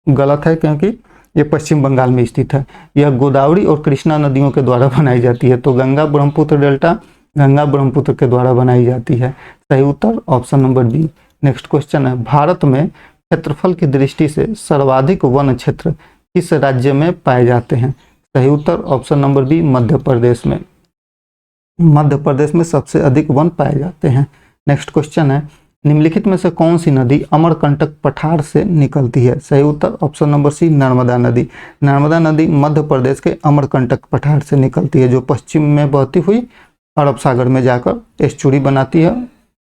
गलत है क्योंकि यह पश्चिम बंगाल में स्थित है। यह गोदावरी और कृष्णा नदियों के द्वारा बनाई जाती है। तो गंगा ब्रह्मपुत्र डेल्टा गंगा ब्रह्मपुत्र के द्वारा बनाई जाती है, सही उत्तर option number B. Next question है, भारत में क्षेत्रफल की दृष्टि से सर्वाधिक वन क्षेत्र किस राज्य में पाए जाते हैं? सही उत्तर option number B, Madhya Pradesh में। मध्य प्रदेश में सबसे अधिक वन पाए जाते हैं। नेक्स्ट क्वेश्चन है, निम्नलिखित में से कौन सी नदी अमरकंटक पठार से निकलती है? सही उत्तर ऑप्शन नंबर सी, नर्मदा नदी। नर्मदा नदी मध्य प्रदेश के अमरकंटक पठार से निकलती है, जो पश्चिम में बहती हुई अरब सागर में जाकर एस्चुरी बनाती है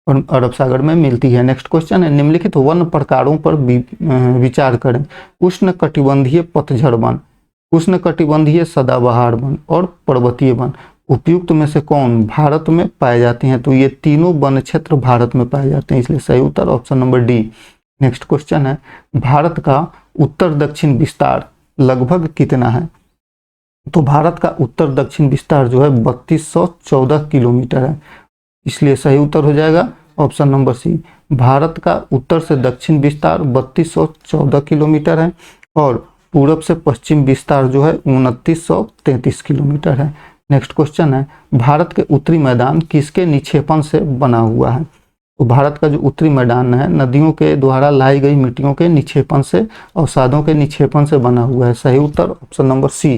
और अरब सागर में मिलती है। नेक्स्ट क्वेश्चन है, निम्नलिखित वन प्रकारों पर विचार करें। उष्ण कटिबंधीय पतझड़ वन, उष्ण कटिबंधीय सदाबहार वन और पर्वतीय वन उपयुक्त में से कौन भारत में पाए जाते हैं? तो ये तीनों वन क्षेत्र भारत में पाए जाते हैं, इसलिए सही उत्तर option number D. Next question है, भारत का उत्तर दक्षिण विस्तार लगभग कितना है? तो भारत का उत्तर दक्षिण विस्तार जो है 3214 किलोमीटर है, इसलिए सही उत्तर हो जाएगा ऑप्शन नंबर सी। भारत का उत्तर से दक्षिण विस्तार 3214 किलोमीटर है और पूरब से पश्चिम विस्तार जो है 2933 किलोमीटर है। नेक्स्ट क्वेश्चन है, भारत के उत्तरी मैदान किसके निक्षेपण से बना हुआ है? तो भारत का जो उत्तरी मैदान है नदियों के द्वारा लाई गई मिट्टियों के निक्षेपण से, अवसादों के निक्षेपण से बना हुआ है, सही उत्तर option number C.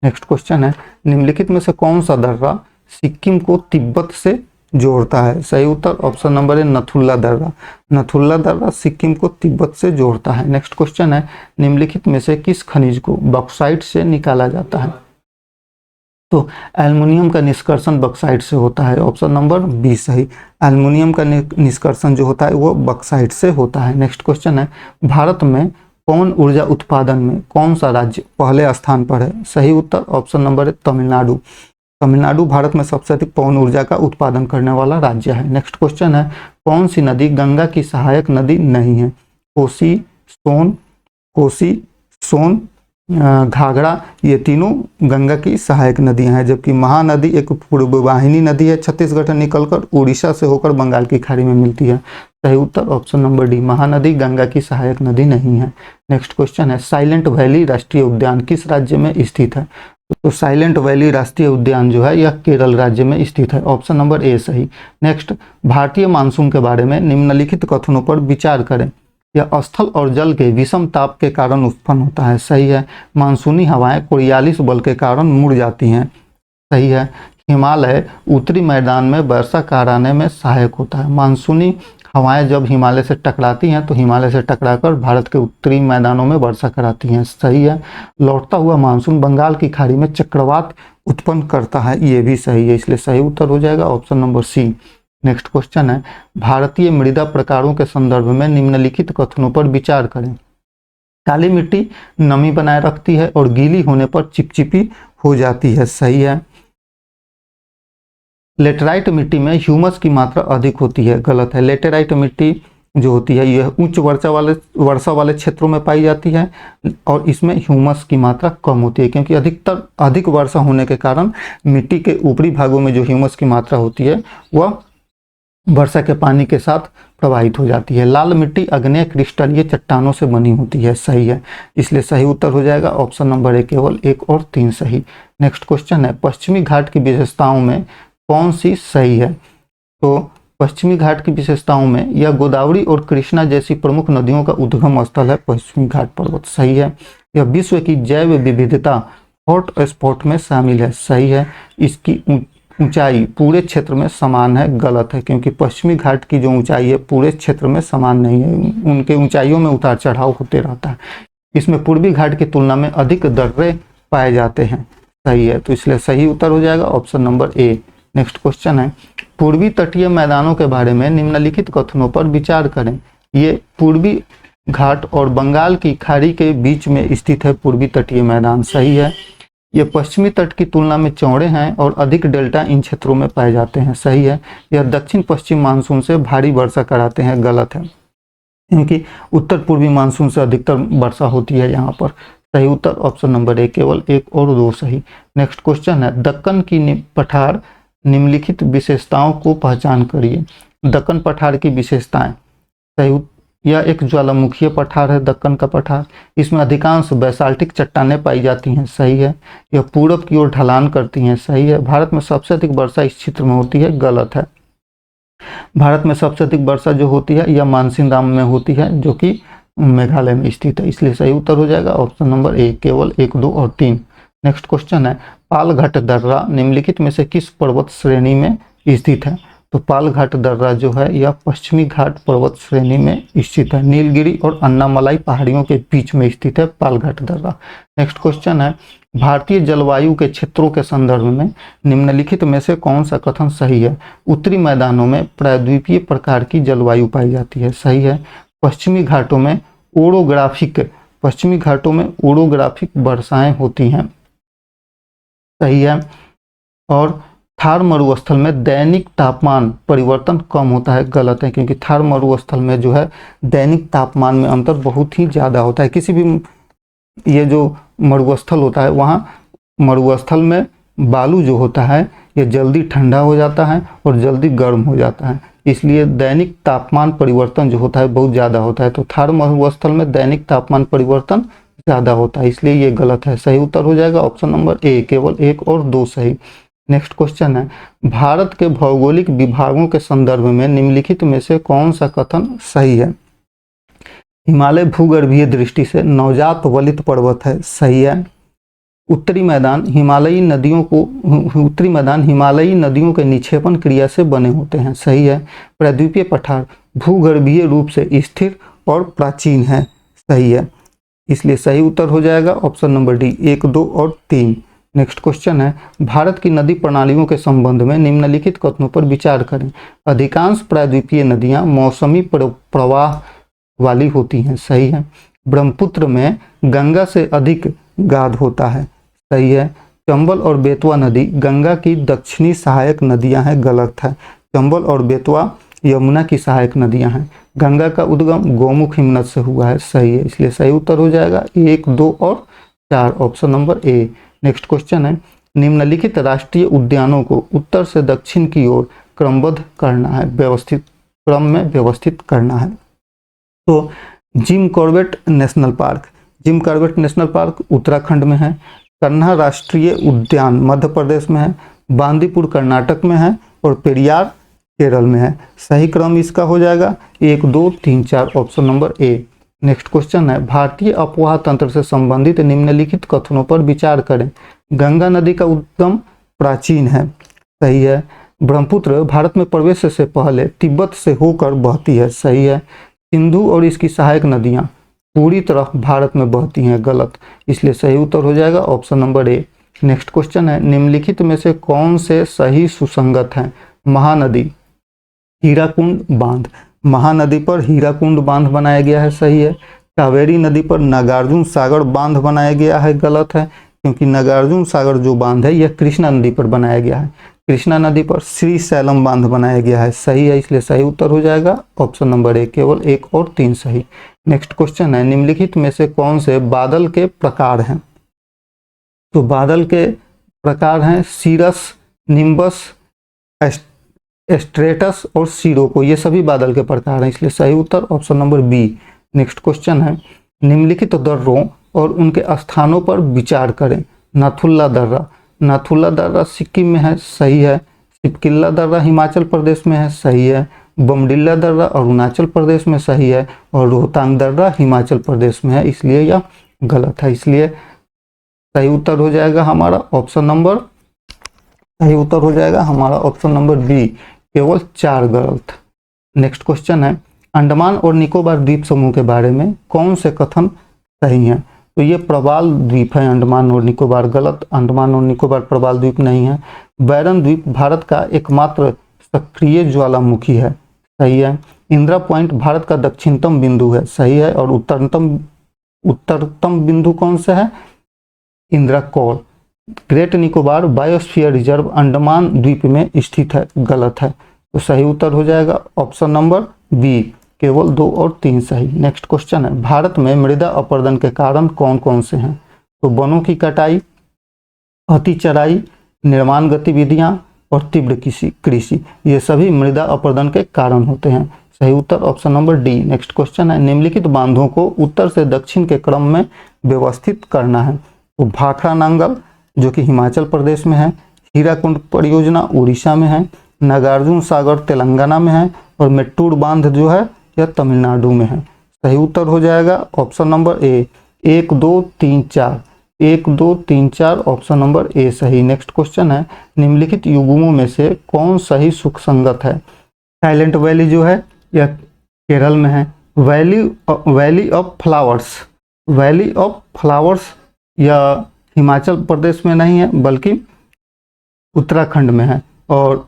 Next question है, निम्नलिखित में से कौन सा दर्रा सिक्किम को तिब्बत से जोड़ता है? सही उत्तर ऑप्शन नंबर है नथुल्ला दर्रा। नथुल्ला दर्रा सिक्किम को तिब्बत से जोड़ता है। नेक्स्ट क्वेश्चन है, निम्नलिखित में से किस खनिज को बॉक्साइट से निकाला जाता है? तो एल्युमिनियम का निष्कर्षण बॉक्साइट से होता है, ऑप्शन नंबर बी सही। एल्युमिनियम का निष्कर्षण जो होता है वो बॉक्साइट से होता है। नेक्स्ट क्वेश्चन है, भारत में पवन ऊर्जा उत्पादन में कौन सा राज्य पहले स्थान पर है? सही उत्तर ऑप्शन नंबर है तमिलनाडु। तमिलनाडु भारत में सबसे अधिक पवन ऊर्जा का उत्पादन करने वाला राज्य है। नेक्स्ट क्वेश्चन है, कौन सी नदी गंगा की सहायक नदी नहीं है? कोसी, सोन, घाघरा, ये तीनों गंगा की सहायक नदियां हैं, जबकि महानदी एक पूर्ववाहिनी नदी है, छत्तीसगढ़ से निकलकर उड़ीसा से होकर बंगाल की खाड़ी में मिलती है। सही उत्तर option number D, Mahanadi Ganga की सहायक नदी नहीं है। नेक्स्ट क्वेश्चन है, साइलेंट वैली राष्ट्रीय उद्यान किस राज्य में स्थित है? तो साइलेंट वैली राष्ट्रीय उद्यान जो है यह केरल राज्य में स्थित है, ऑप्शन नंबर ए सही। नेक्स्ट, भारतीय मानसून के बारे में निम्नलिखित कथनों पर विचार करें। यह स्थल और जल के विषम ताप के कारण उत्पन्न होता है, सही है। मानसूनी हवाएं कोरियालिस बल के कारण मुड़ जाती हैं, सही है। हिमालय उत्तरी मैदान में वर्षा कराने में सहायक होता है। मानसूनी हवाएं जब हिमालय से टकराती हैं तो हिमालय से टकराकर भारत के उत्तरी मैदानों में वर्षा कराती हैं, सही है। लौटता हुआ मानसून बंगाल की खाड़ी में चक्रवात उत्पन्न करता है, ये भी सही है, इसलिए सही उत्तर हो जाएगा option number C. Next question है, भारतीय मृदा प्रकारों के संदर्भ में निम्नलिखित कथनों पर विचार करें। काली मिट्टी नमी बनाए रखती है और गीली होने पर चिपचिपी हो जाती है, सही है। लेटेराइट मिट्टी में ह्यूमस की मात्रा अधिक होती है, गलत है। लेटेराइट मिट्टी जो होती है यह उच्च वर्षा वाले क्षेत्रों में पाई जाती है और इसमें ह्यूमस की मात्रा कम होती है, क्योंकि अधिक वर्षा होने के कारण मिट्टी के ऊपरी भागों में जो ह्यूमस की मात्रा होती है वह वर्षा के पानी के साथ प्रवाहित हो जाती है। लाल मिट्टी आग्नेय क्रिस्टलीय चट्टानों से बनी होती है, सही है। इसलिए सही उत्तर हो जाएगा ऑप्शन नंबर ए, केवल 1 और 3 सही। नेक्स्ट क्वेश्चन है, पश्चिमी घाट की विशेषताओं में कौन सी सही है? तो पश्चिमी घाट की विशेषताओं में यह गोदावरी और कृष्णा जैसी प्रमुख नदियों का उद्गम स्थल है, पश्चिमी घाट पर्वत, सही है। यह विश्व की जैव विविधता हॉट स्पॉट में शामिल है, सही है। इसकी ऊंचाई पूरे क्षेत्र में समान है, गलत है, क्योंकि पश्चिमी घाट की जो ऊंचाई है पूरे क्षेत्र में समान नहीं है, उनके ऊंचाइयों में उतार चढ़ाव होते रहता है। इसमें पूर्वी घाट की तुलना में अधिक दर्रे पाए जाते हैं, सही है। तो इसलिए सही उत्तर हो जाएगा option number A. Next question है, पूर्वी तटीय मैदानों के बारे में निम्नलिखित कथनों पर विचार करें। ये पूर्वी घाट और बंगाल की खाड़ी के बीच में स्थित है पूर्वी तटीय मैदान, सही है। ये पश्चिमी तट की तुलना में चौड़े हैं और अधिक डेल्टा इन क्षेत्रों में पाए जाते हैं, सही है। यह दक्षिण पश्चिम मानसून से भारी वर्षा कराते हैं, गलत है, क्योंकि उत्तर पूर्वी मानसून से अधिकतर वर्षा होती है यहाँ पर। सही उत्तर ऑप्शन नंबर ए, केवल 1 और 2 सही। नेक्स्ट क्वेश्चन है, दक्कन की पठार निम्नलिखित विशेषताओं को पहचान करिए। दक्कन पठार की विशेषताएं, सही। यह एक ज्वालामुखीय पठार है, दक्कन का पठार। इसमें अधिकांश बैसाल्टिक चट्टानें पाई जाती हैं, सही है। यह पूरब की ओर ढलान करती हैं, सही है। भारत में सबसे अधिक वर्षा इस क्षेत्र में होती है, गलत है। भारत में सबसे अधिक वर्षा जो होती है यह मानसीनराम में होती है, जो कि मेघालय में स्थित है, इसलिए सही उत्तर हो जाएगा ऑप्शन नंबर ए, केवल 1, 2 और 3। नेक्स्ट क्वेश्चन है, पालघाट दर्रा निम्नलिखित में से किस पर्वत श्रेणी में स्थित है? तो पालघाट दर्रा जो है यह पश्चिमी घाट पर्वत श्रेणी में स्थित है, नीलगिरी और अन्नामलाई पहाड़ियों के बीच में स्थित है पालघाट दर्रा। नेक्स्ट क्वेश्चन है, भारतीय जलवायु के क्षेत्रों के संदर्भ में निम्नलिखित में से कौन सा कथन सही है? उत्तरी मैदानों में प्रायद्वीपीय प्रकार की जलवायु पाई जाती है, सही है। पश्चिमी घाटों में ओरोग्राफिक वर्षाएं होती हैं, सही है। और थार मरुस्थल में दैनिक तापमान परिवर्तन कम होता है, गलत है, क्योंकि थार मरुस्थल में जो है दैनिक तापमान में अंतर बहुत ही ज़्यादा होता है। किसी भी ये जो मरुस्थल होता है वहाँ मरुस्थल में बालू जो होता है ये जल्दी ठंडा हो जाता है और जल्दी गर्म हो जाता है, इसलिए दैनिक तापमान परिवर्तन जो होता है बहुत ज़्यादा होता है। तो थार मरुस्थल में दैनिक तापमान परिवर्तन ज़्यादा होता है, इसलिए ये गलत है। सही उत्तर हो जाएगा ऑप्शन नंबर ए, केवल 1 और 2 सही। नेक्स्ट क्वेश्चन है, भारत के भौगोलिक विभागों के संदर्भ में निम्नलिखित में से कौन सा कथन सही है? हिमालय भूगर्भीय दृष्टि से नवजात वलित पर्वत है, सही है। उत्तरी मैदान हिमालयी नदियों के निक्षेपण क्रिया से बने होते हैं, सही है। प्रायद्वीपीय पठार भूगर्भीय रूप से स्थिर और प्राचीन है, सही है, इसलिए सही उत्तर हो जाएगा ऑप्शन नंबर डी, 1, 2 और 3। नेक्स्ट क्वेश्चन है, भारत की नदी प्रणालियों के संबंध में निम्नलिखित कथनों पर विचार करें। अधिकांश प्रायद्वीपीय नदियां मौसमी प्रवाह वाली होती हैं, सही है। ब्रह्मपुत्र में गंगा से अधिक गाद होता है, सही है। चंबल और बेतवा नदी गंगा की दक्षिणी सहायक नदियां हैं, गलत है। चंबल और बेतवा यमुना की सहायक नदियां हैं। गंगा का उद्गम गौमुख हिमनद से हुआ है, सही है, इसलिए सही उत्तर हो जाएगा 1, 2 और 4 option number A. Next question है, निम्नलिखित राष्ट्रीय उद्यानों को उत्तर से दक्षिण की ओर क्रमबद्ध करना है, व्यवस्थित क्रम में व्यवस्थित करना है। तो Jim Corbett national park Uttarakhand में है, कन्हा राष्ट्रीय उद्यान मध्य प्रदेश में है, बांदीपुर कर्नाटक में है और पेरियार केरल में है। सही क्रम इसका हो जाएगा 1, 2, 3, 4 option number A. Next question है, भारतीय अपवाह तंत्र से संबंधित निम्नलिखित कथनों पर विचार करें। गंगा नदी का उद्गम प्राचीन है, सही है। ब्रह्मपुत्र भारत में प्रवेश से पहले तिब्बत से होकर बहती है, सही है। सिंधु और इसकी सहायक नदियां पूरी तरह भारत में बहती हैं, गलत, इसलिए सही उत्तर हो जाएगा option number A. Next question है, निम्नलिखित में से कौन से सही सुसंगत हैं? महानदी हीराकुंड बांध, महानदी पर हीराकुंड बांध बनाया गया है, सही है। कावेरी नदी पर नागार्जुन सागर बांध बनाया गया है, गलत है, क्योंकि नागार्जुन सागर जो बांध है यह कृष्णा नदी पर बनाया गया है। कृष्णा नदी पर श्री सैलम बांध बनाया गया है, सही है, इसलिए सही उत्तर हो जाएगा ऑप्शन नंबर ए, केवल 1 और 3 सही। नेक्स्ट क्वेश्चन है, निम्नलिखित में से कौन से बादल के प्रकार हैं? तो बादल के प्रकार हैं सीरस, निम्बस, स्ट्रेटस और सीरोको, ये सभी बादल के प्रकार हैं, इसलिए सही उत्तर option number B. Next question है, निम्नलिखित दर्रों और उनके स्थानों पर विचार करें। नाथुल्ला दर्रा, नाथुल्ला दर्रा सिक्किम में है, सही है। सिपकिल्ला दर्रा हिमाचल प्रदेश में है, सही है। बमडिल्ला दर्रा अरुणाचल प्रदेश में, सही है। और रोहतांग दर्रा हिमाचल प्रदेश में है, इसलिए यह गलत है, इसलिए सही उत्तर हो जाएगा हमारा ऑप्शन नंबर, सही उत्तर हो जाएगा हमारा ऑप्शन नंबर बी, केवल 4 गलत। नेक्स्ट क्वेश्चन है, अंडमान और निकोबार द्वीप समूह के बारे में कौन से कथन सही हैं? तो ये प्रवाल द्वीप है अंडमान और निकोबार, गलत, अंडमान और निकोबार प्रवाल द्वीप नहीं है। बैरन द्वीप भारत का एकमात्र सक्रिय ज्वालामुखी है, सही है। इंदिरा पॉइंट भारत का दक्षिणतम बिंदु है, सही है। और उत्तरतम बिंदु कौन सा है? Indira Kaul. Great Nicobar biosphere reserve Andaman द्वीप में स्थित है, गलत है, तो सही उत्तर हो जाएगा ऑप्शन नंबर बी, केवल 2 और 3 सही। नेक्स्ट क्वेश्चन है, भारत में मृदा अपरदन के कारण कौन कौन से हैं? तो वनों की कटाई, अति चराई, निर्माण गतिविधियां और तीव्र कृषि, ये सभी मृदा अपरदन के कारण होते हैं, सही उत्तर option number D. Next question है, निम्नलिखित बांधों को उत्तर से दक्षिण के क्रम में व्यवस्थित करना है। तो भाखड़ा नांगल जो कि हिमाचल प्रदेश में है, हीराकुंड परियोजना उड़ीसा में है, नागार्जुन सागर तेलंगाना में है और मेट्टूर बांध जो है यह तमिलनाडु में है, सही उत्तर हो जाएगा option number A. 1 2 3 4, 1 2 3 4 option number A सही। नेक्स्ट क्वेश्चन है, निम्नलिखित युग्मों में से कौन सही सुख संगत है? साइलेंट वैली जो है यह केरल में है। Valley of flowers, valley of flowers यह हिमाचल प्रदेश में नहीं है बल्कि उत्तराखंड में है। और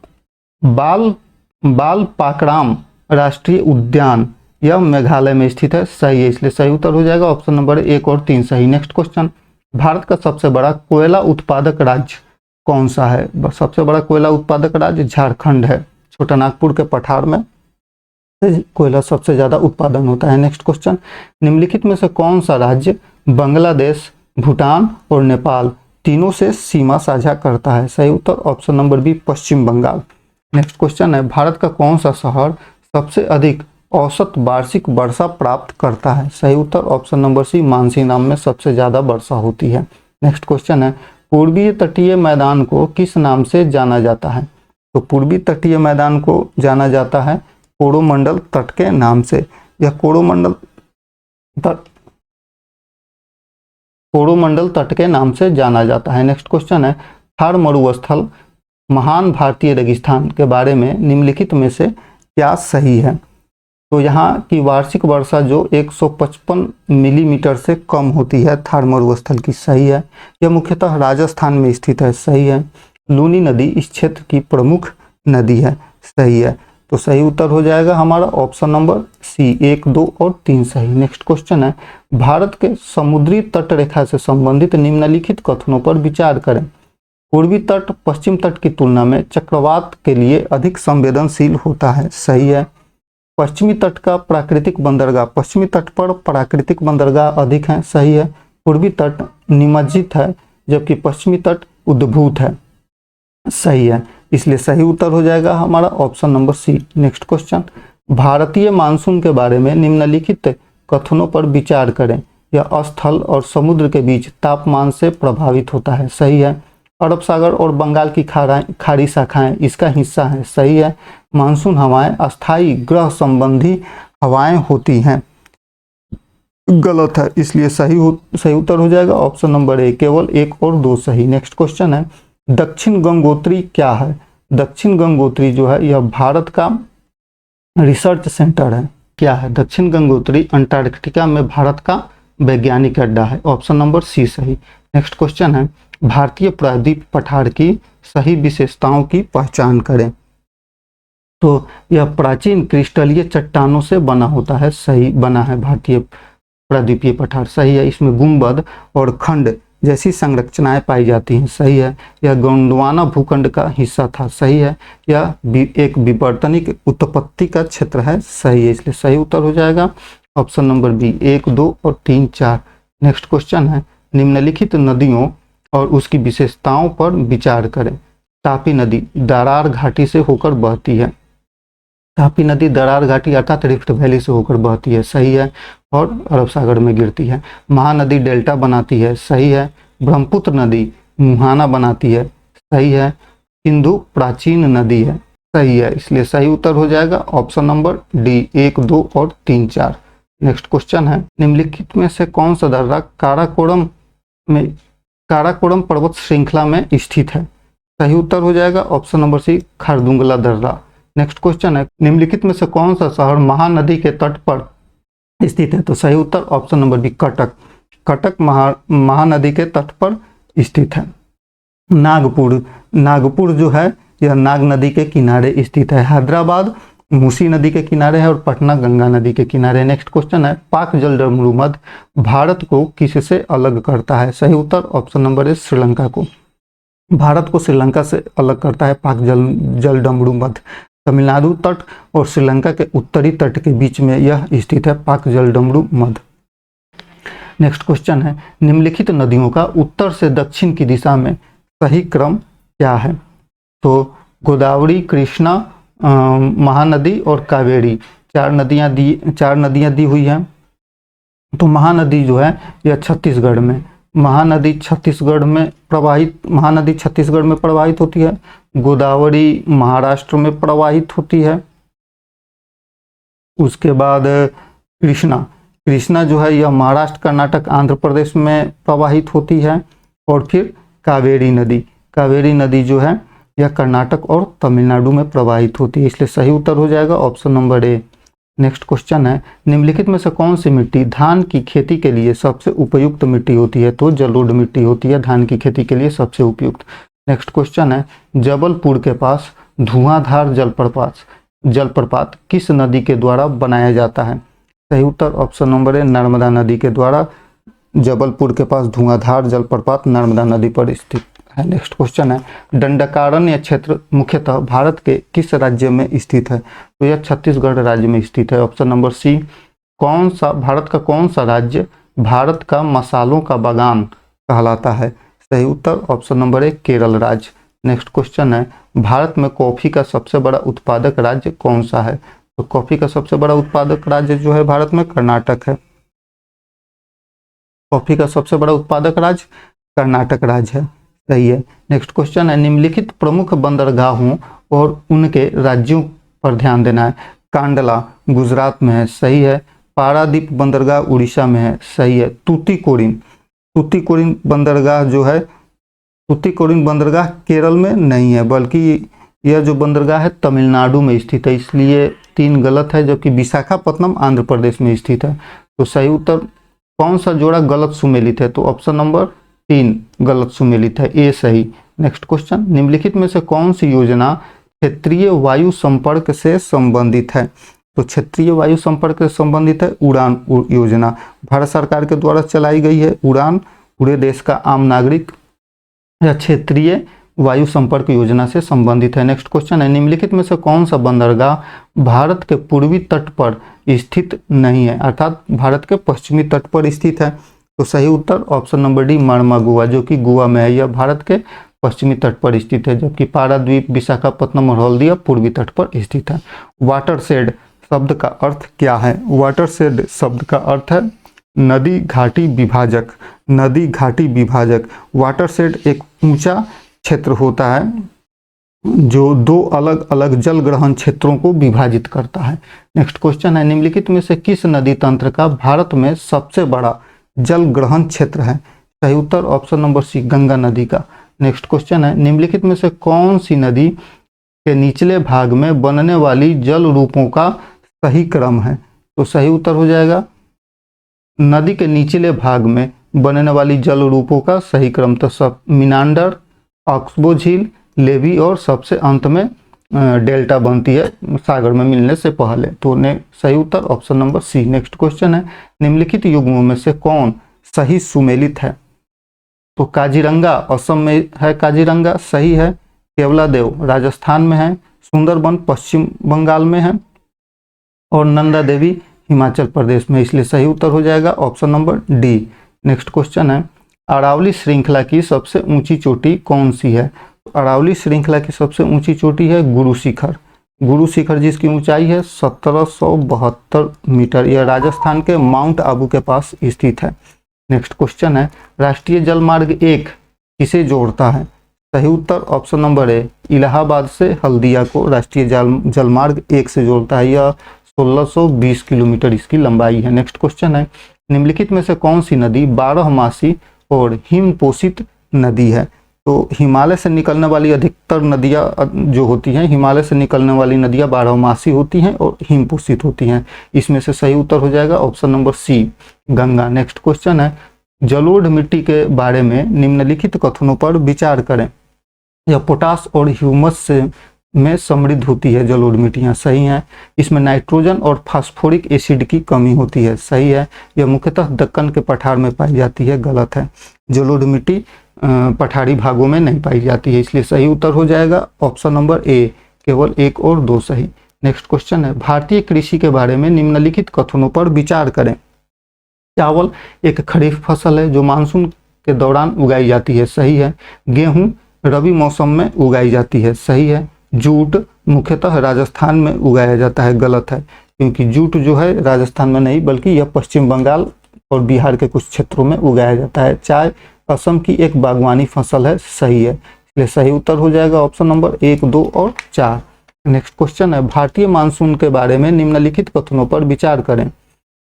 बाल पाकराम राष्ट्रीय उद्यान यह मेघालय में स्थित है, सही है, इसलिए सही उत्तर हो जाएगा ऑप्शन नंबर 1 और 3 सही। नेक्स्ट क्वेश्चन, भारत का सबसे बड़ा कोयला उत्पादक राज्य कौन सा है? सबसे बड़ा कोयला उत्पादक राज्य झारखंड है, छोटा नागपुर के पठार में कोयला सबसे ज्यादा उत्पादन होता है। नेक्स्ट क्वेश्चन, निम्नलिखित में से कौन सा राज्य बांग्लादेश, भूटान और नेपाल तीनों से सीमा साझा करता है? सही उत्तर ऑप्शन नंबर बी, पश्चिम बंगाल। नेक्स्ट क्वेश्चन है, भारत का कौन सा शहर सबसे अधिक औसत वार्षिक वर्षा प्राप्त करता है? सही उत्तर ऑप्शन नंबर सी, मानसी नाम में सबसे ज्यादा वर्षा होती है। नेक्स्ट क्वेश्चन है, पूर्वी तटीय मैदान को किस नाम से जाना जाता है? तो पूर्वी तटीय मैदान को जाना जाता है कोरोमंडल तट के नाम से। यह कोरोमंडल तट के नाम से जाना जाता है। नेक्स्ट क्वेश्चन है, थार मरुस्थल महान भारतीय रेगिस्तान के बारे में निम्नलिखित में से क्या सही है? तो यहाँ की वार्षिक वर्षा जो 155 मिलीमीटर से कम होती है थार मरुस्थल की, सही है। यह मुख्यतः राजस्थान में स्थित है, सही है। लूनी नदी इस क्षेत्र की प्रमुख नदी है, सही है, तो सही उत्तर हो जाएगा हमारा ऑप्शन नंबर सी, 1 2 और 3 सही। नेक्स्ट क्वेश्चन है, भारत के समुद्री तट रेखा से संबंधित निम्नलिखित कथनों पर विचार करें। पूर्वी तट पश्चिम तट की तुलना में चक्रवात के लिए अधिक संवेदनशील होता है, सही है। पश्चिमी तट का प्राकृतिक बंदरगाह, पश्चिमी तट पर प्राकृतिक बंदरगाह अधिक है, सही है। पूर्वी तट निमज्जित है जबकि पश्चिमी तट उद्भूत है, सही है, इसलिए सही उत्तर हो जाएगा हमारा option number C. Next question, भारतीय मानसून के बारे में निम्नलिखित कथनों पर विचार करें। यह स्थल और समुद्र के बीच तापमान से प्रभावित होता है, सही है। अरब सागर और बंगाल की खाड़ी शाखाएं इसका हिस्सा है, सही है। मानसून हवाएं अस्थायी ग्रह संबंधी हवाएं होती हैं, गलत है, इसलिए सही उत्तर हो जाएगा ऑप्शन नंबर ए, केवल 1 और 2 सही। नेक्स्ट क्वेश्चन है, दक्षिण गंगोत्री क्या है? दक्षिण गंगोत्री जो है यह भारत का रिसर्च सेंटर है, क्या है? दक्षिण गंगोत्री अंटार्कटिका में भारत का वैज्ञानिक अड्डा है, ऑप्शन नंबर सी सही। नेक्स्ट क्वेश्चन है, भारतीय प्रायद्वीप पठार की सही विशेषताओं की पहचान करें। तो यह प्राचीन क्रिस्टलीय चट्टानों से बना होता है, सही बना है भारतीय प्रायद्वीपीय पठार, सही है। इसमें गुंबद और खंड जैसी संरचनाएं पाई जाती हैं, सही है। यह गोंडवाना भूखंड का हिस्सा था, सही है। यह एक विवर्तनिक उत्पत्ति का क्षेत्र है, सही है। इसलिए सही उत्तर हो जाएगा ऑप्शन नंबर बी, 1, 2 और 3, 4। नेक्स्ट क्वेश्चन है, निम्नलिखित नदियों और उसकी विशेषताओं पर विचार करें। तापी नदी दरार घाटी से होकर बहती है। तापी नदी दरार घाटी अर्थात रिफ्ट वैली से होकर बहती है, सही है, और अरब सागर में गिरती है। महानदी डेल्टा बनाती है, सही है। ब्रह्मपुत्र नदी मुहाना बनाती है, सही है। सिंधु प्राचीन नदी है, सही है। इसलिए सही उत्तर हो जाएगा ऑप्शन नंबर डी, 1, 2 और 3, 4। नेक्स्ट क्वेश्चन है, निम्नलिखित में से कौन सा दर्रा काराकोरम पर्वत श्रृंखला में स्थित है? सही उत्तर हो जाएगा ऑप्शन नंबर सी, खरदुंगला दर्रा। नेक्स्ट क्वेश्चन है, निम्नलिखित में से कौन सा शहर महानदी के तट पर स्थित है? तो सही उत्तर option number B, Cuttack. Cuttack Mahanadi के तट पर स्थित है। नागपुर जो है यह नाग नदी के किनारे स्थित है। हैदराबाद मूसी नदी के किनारे है और पटना गंगा नदी के किनारे। नेक्स्ट क्वेश्चन है, पाक जलडमरू मध भारत को किससे अलग करता है? सही उत्तर ऑप्शन नंबर ए, श्रीलंका को। भारत को श्रीलंका से अलग करता है पाक जलडमरू मध। तमिलनाडु तट और श्रीलंका के उत्तरी तट के बीच में यह स्थित है पाक जलडमरू मध। नेक्स्ट क्वेश्चन है, निम्नलिखित नदियों का उत्तर से दक्षिण की दिशा में सही क्रम क्या है? तो गोदावरी, कृष्णा, महानदी और कावेरी, चार नदियां दी हुई हैं। तो महानदी जो है यह छत्तीसगढ़ में, महानदी छत्तीसगढ़ में प्रवाहित होती है। गोदावरी महाराष्ट्र में प्रवाहित होती है। उसके बाद कृष्णा जो है यह महाराष्ट्र, कर्नाटक, आंध्र प्रदेश में प्रवाहित होती है। और फिर कावेरी नदी जो है यह कर्नाटक और तमिलनाडु में प्रवाहित होती है। इसलिए सही उत्तर हो जाएगा option number A. Next question है, निम्नलिखित में से कौन सी मिट्टी धान की खेती के लिए सबसे उपयुक्त मिट्टी होती है? तो जलोढ़ मिट्टी होती है धान की खेती के लिए सबसे उपयुक्त। नेक्स्ट क्वेश्चन है, जबलपुर के पास धुआंधार जलप्रपात किस नदी के द्वारा बनाया जाता है? सही उत्तर ऑप्शन नंबर ए, नर्मदा नदी के द्वारा जबलपुर के पास धुआंधार जलप्रपात नर्मदा नदी पर स्थित है। नेक्स्ट क्वेश्चन है, दंडकारण्य क्षेत्र मुख्यतः भारत के किस राज्य में स्थित है? तो यह छत्तीसगढ़ राज्य में स्थित है। ऑप्शन नंबर सी, भारत का कौन सा राज्य भारत का मसालों का बागान कहलाता है? सही उत्तर ऑप्शन नंबर ए, केरल राज्य। नेक्स्ट क्वेश्चन है, भारत में कॉफी का सबसे बड़ा उत्पादक राज्य कौन सा है? तो कॉफी का सबसे बड़ा उत्पादक राज्य जो है भारत में कर्नाटक है। कॉफी का सबसे बड़ा उत्पादक राज्य कर्नाटक राज्य है, सही है। नेक्स्ट क्वेश्चन है, निम्नलिखित प्रमुख बंदरगाहों और उनके राज्यों पर ध्यान देना है। कांडला गुजरात में है, सही है। पारादीप बंदरगाह उड़ीसा में है, सही है। तूतीकोरिन बंदरगाह केरल में नहीं है, बल्कि यह जो बंदरगाह है तमिलनाडु में स्थित है, इसलिए 3 गलत है। जबकि विशाखापत्तनम आंध्र प्रदेश में स्थित है। तो सही उत्तर, कौन सा जोड़ा गलत सुमेलित है? तो ऑप्शन नंबर 3 गलत सुमेलित है, ए सही। नेक्स्ट क्वेश्चन, निम्नलिखित में से कौन सी योजना क्षेत्रीय वायु संपर्क से संबंधित है? तो क्षेत्रीय वायु संपर्क से संबंधित है उड़ान योजना, भारत सरकार के द्वारा चलाई गई है। उड़ान पूरे देश का आम नागरिक या क्षेत्रीय वायु संपर्क योजना से संबंधित है। नेक्स्ट क्वेश्चन है, निम्नलिखित में से कौन सा बंदरगाह भारत के पूर्वी तट पर स्थित नहीं है, अर्थात भारत के पश्चिमी तट पर स्थित है? तो सही उत्तर ऑप्शन नंबर डी, माणमा गोवा, जो कि गोवा में है। यह भारत के पश्चिमी तट पर स्थित है, जबकि पाराद्वीप, विशाखापत्तनम और हल्दिया पूर्वी तट पर स्थित है। वाटरशेड शब्द का अर्थ क्या है? वाटरशेड शब्द का अर्थ है नदी घाटी विभाजक। वाटरशेड एक ऊंचा क्षेत्र होता है जो 2 अलग अलग जल ग्रहण क्षेत्रों को विभाजित करता है। नेक्स्ट क्वेश्चन है, निम्नलिखित में से किस नदी तंत्र का भारत में सबसे बड़ा जल ग्रहण क्षेत्र है? सही उत्तर ऑप्शन नंबर सी, गंगा नदी का। नेक्स्ट क्वेश्चन है, निम्नलिखित में से कौन सी नदी के निचले भाग में बनने वाली जल रूपों का सही क्रम है? तो सही उत्तर हो जाएगा नदी के निचले भाग में बनने वाली जल रूपों का सही क्रम। तो सब मिनांडर, ऑक्सबो झील, लेवी और सबसे अंत में डेल्टा बनती है सागर में मिलने से पहले। तो ने सही उत्तर option number C. Next question है, निम्नलिखित युग्मों में से कौन सही सुमेलित है? तो काजीरंगा असम में है, काजीरंगा सही है। केवलादेव राजस्थान में है। सुंदरबन पश्चिम बंगाल में है और नंदा देवी हिमाचल प्रदेश में, इसलिए सही उत्तर हो जाएगा option number D. Next question है, अरावली श्रृंखला की सबसे ऊंची चोटी कौन सी है? अरावली श्रृंखला की सबसे ऊंची चोटी है गुरु शिखर। गुरु शिखर जिसकी ऊंचाई है 1772 मीटर, यह राजस्थान के माउंट आबू के पास स्थित है। नेक्स्ट क्वेश्चन है, राष्ट्रीय जलमार्ग 1 किसे जोड़ता है? सही उत्तर ऑप्शन नंबर ए, इलाहाबाद से हल्दिया को राष्ट्रीय जलमार्ग 1 से जोड़ता है। यह 1620 किलोमीटर इसकी लंबाई है। नेक्स्ट क्वेश्चन है, निम्नलिखित में से कौन सी नदी 12मासी और हिमपोषित नदी है? तो हिमालय से निकलने वाली अधिकतर नदियाँ जो होती हैं, हिमालय से निकलने वाली नदियाँ 12मासी होती हैं और हिमपोषित होती हैं। इसमें से सही उत्तर हो जाएगा option number C, Ganga. Next question है, जलोढ़ मिट्टी के बारे में निम्नलिखित कथनों पर विचार करें। यह पोटास और ह्यूमस से में समृद्ध होती है जलोढ़ मिट्टियाँ, सही हैं। इसमें नाइट्रोजन और फास्फोरिक एसिड की कमी होती है, सही है। यह मुख्यतः दक्कन के पठार में पाई जाती है, गलत है। जलोढ़ मिट्टी पठारी भागों में नहीं पाई जाती है, इसलिए सही उत्तर हो जाएगा ऑप्शन नंबर ए, केवल 1 और 2 सही। नेक्स्ट क्वेश्चन है, भारतीय कृषि के बारे में निम्नलिखित कथनों पर विचार करें। चावल एक खरीफ फसल है जो मानसून के दौरान उगाई जाती है, सही है। गेहूं रबी मौसम में उगाई जाती है, सही है। जूट मुख्यतः राजस्थान में उगाया जाता है, गलत है, क्योंकि जूट जो है राजस्थान में नहीं बल्कि यह पश्चिम बंगाल और बिहार के कुछ क्षेत्रों में उगाया जाता है। चाय असम की एक बागवानी फसल है, सही है, इसलिए सही उत्तर हो जाएगा ऑप्शन नंबर 1, 2 और 4। नेक्स्ट क्वेश्चन है, भारतीय मानसून के बारे में निम्नलिखित कथनों पर विचार करें।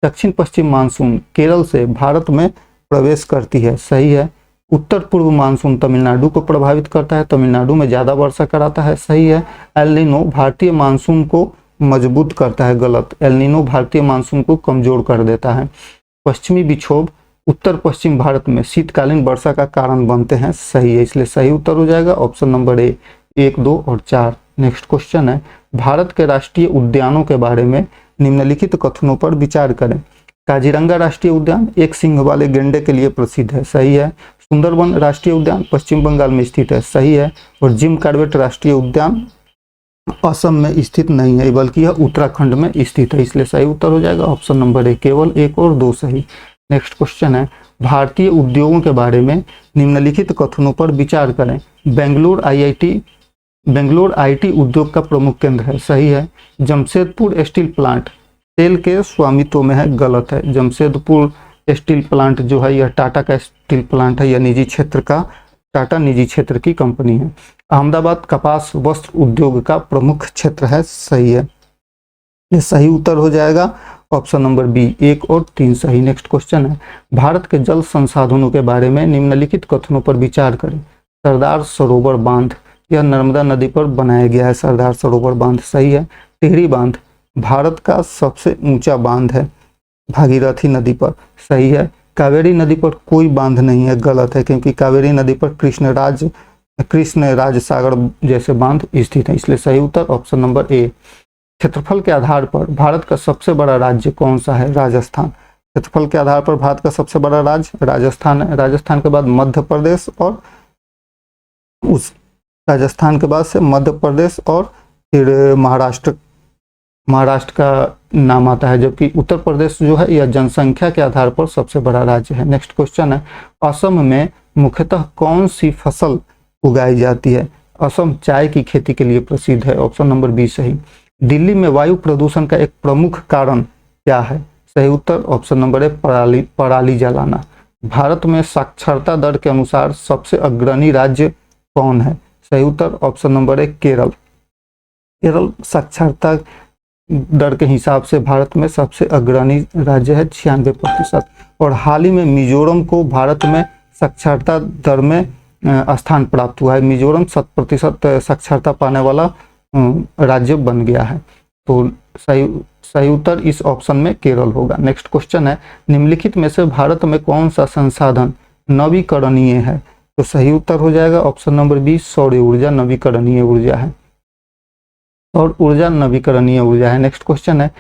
दक्षिण पश्चिम मानसून केरल से भारत में प्रवेश करती है, सही है। उत्तर पूर्व मानसून तमिलनाडु को प्रभावित करता है, तमिलनाडु में ज्यादा वर्षा कराता है, सही है। एल नीनो भारतीय मानसून को मजबूत करता है, गलत। एल नीनो भारतीय मानसून को कमजोर कर देता है। पश्चिमी विक्षोभ उत्तर पश्चिम भारत में शीतकालीन वर्षा का कारण बनते हैं, सही है, इसलिए सही उत्तर हो जाएगा ऑप्शन नंबर ए, 1, 2 और 4। नेक्स्ट क्वेश्चन है, भारत के राष्ट्रीय उद्यानों के बारे में निम्नलिखित कथनों पर विचार करें। काजीरंगा राष्ट्रीय उद्यान एक सिंह वाले गेंडे के लिए प्रसिद्ध है, सही है। सुंदरबन राष्ट्रीय उद्यान पश्चिम बंगाल में स्थित है, सही है। और जिम कॉर्बेट राष्ट्रीय उद्यान असम में स्थित नहीं है बल्कि यह उत्तराखंड में स्थित है, इसलिए सही उत्तर हो जाएगा ऑप्शन नंबर ए, केवल 1 और 2 सही। नेक्स्ट क्वेश्चन है, भारतीय उद्योगों के बारे में निम्नलिखित कथनों पर विचार करें। बेंगलोर आईटी उद्योग का प्रमुख केंद्र है, सही है। जमशेदपुर स्टील प्लांट सेल के स्वामित्व में है, गलत है। जमशेदपुर स्टील प्लांट जो है यह टाटा का स्टील प्लांट है, यह निजी क्षेत्र का, टाटा निजी क्षेत्र की कंपनी है। अहमदाबाद कपास वस्त्र उद्योग का प्रमुख क्षेत्र है, सही है, यह सही उत्तर हो जाएगा ऑप्शन नंबर बी, 1 और 3 सही। नेक्स्ट क्वेश्चन है, भारत के जल संसाधनों के बारे में निम्नलिखित कथनों पर विचार करें। सरदार सरोवर बांध, यह नर्मदा नदी पर बनाया गया है, सरदार सरोवर बांध, सही है। टिहरी बांध भारत का सबसे ऊंचा बांध है भागीरथी नदी पर, सही है। कावेरी नदी पर कोई बांध नहीं है, गलत है, क्योंकि कावेरी नदी पर कृष्ण राज सागर जैसे बांध स्थित है, इसलिए सही उत्तर ऑप्शन नंबर ए। क्षेत्रफल के आधार पर भारत का सबसे बड़ा राज्य कौन सा है? राजस्थान। क्षेत्रफल के आधार पर भारत का सबसे बड़ा राज्य राजस्थान है। राजस्थान के बाद मध्य प्रदेश और उस राजस्थान के बाद से मध्य प्रदेश और फिर महाराष्ट्र का नाम आता है, जबकि उत्तर प्रदेश जो है यह जनसंख्या के आधार पर सबसे बड़ा राज्य है। नेक्स्ट क्वेश्चन है, असम में मुख्यतः कौन सी फसल उगाई जाती है? असम चाय की खेती के लिए प्रसिद्ध है, ऑप्शन नंबर बी सही। दिल्ली में वायु प्रदूषण का एक प्रमुख कारण क्या है? सही उत्तर ऑप्शन नंबर ए, पराली जलाना। भारत में साक्षरता दर के अनुसार सबसे अग्रणी राज्य कौन है? सही उत्तर option number A, Kerala. Kerala साक्षरता दर के हिसाब से भारत में सबसे अग्रणी राज्य है, 96%। और हाल ही में मिजोरम को भारत में साक्षरता दर में स्थान प्राप्त हुआ है। मिजोरम 100% साक्षरता पाने वाला राज्य बन गया है, तो सही उत्तर इस ऑप्शन में केरल होगा। नेक्स्ट क्वेश्चन है, निम्नलिखित में से भारत में कौन सा संसाधन नवीकरणीय है? तो सही उत्तर हो जाएगा ऑप्शन नंबर बी, सौर ऊर्जा नवीकरणीय ऊर्जा है। और ऊर्जा नवीकरणीय ऊर्जा है। नेक्स्ट क्वेश्चन है,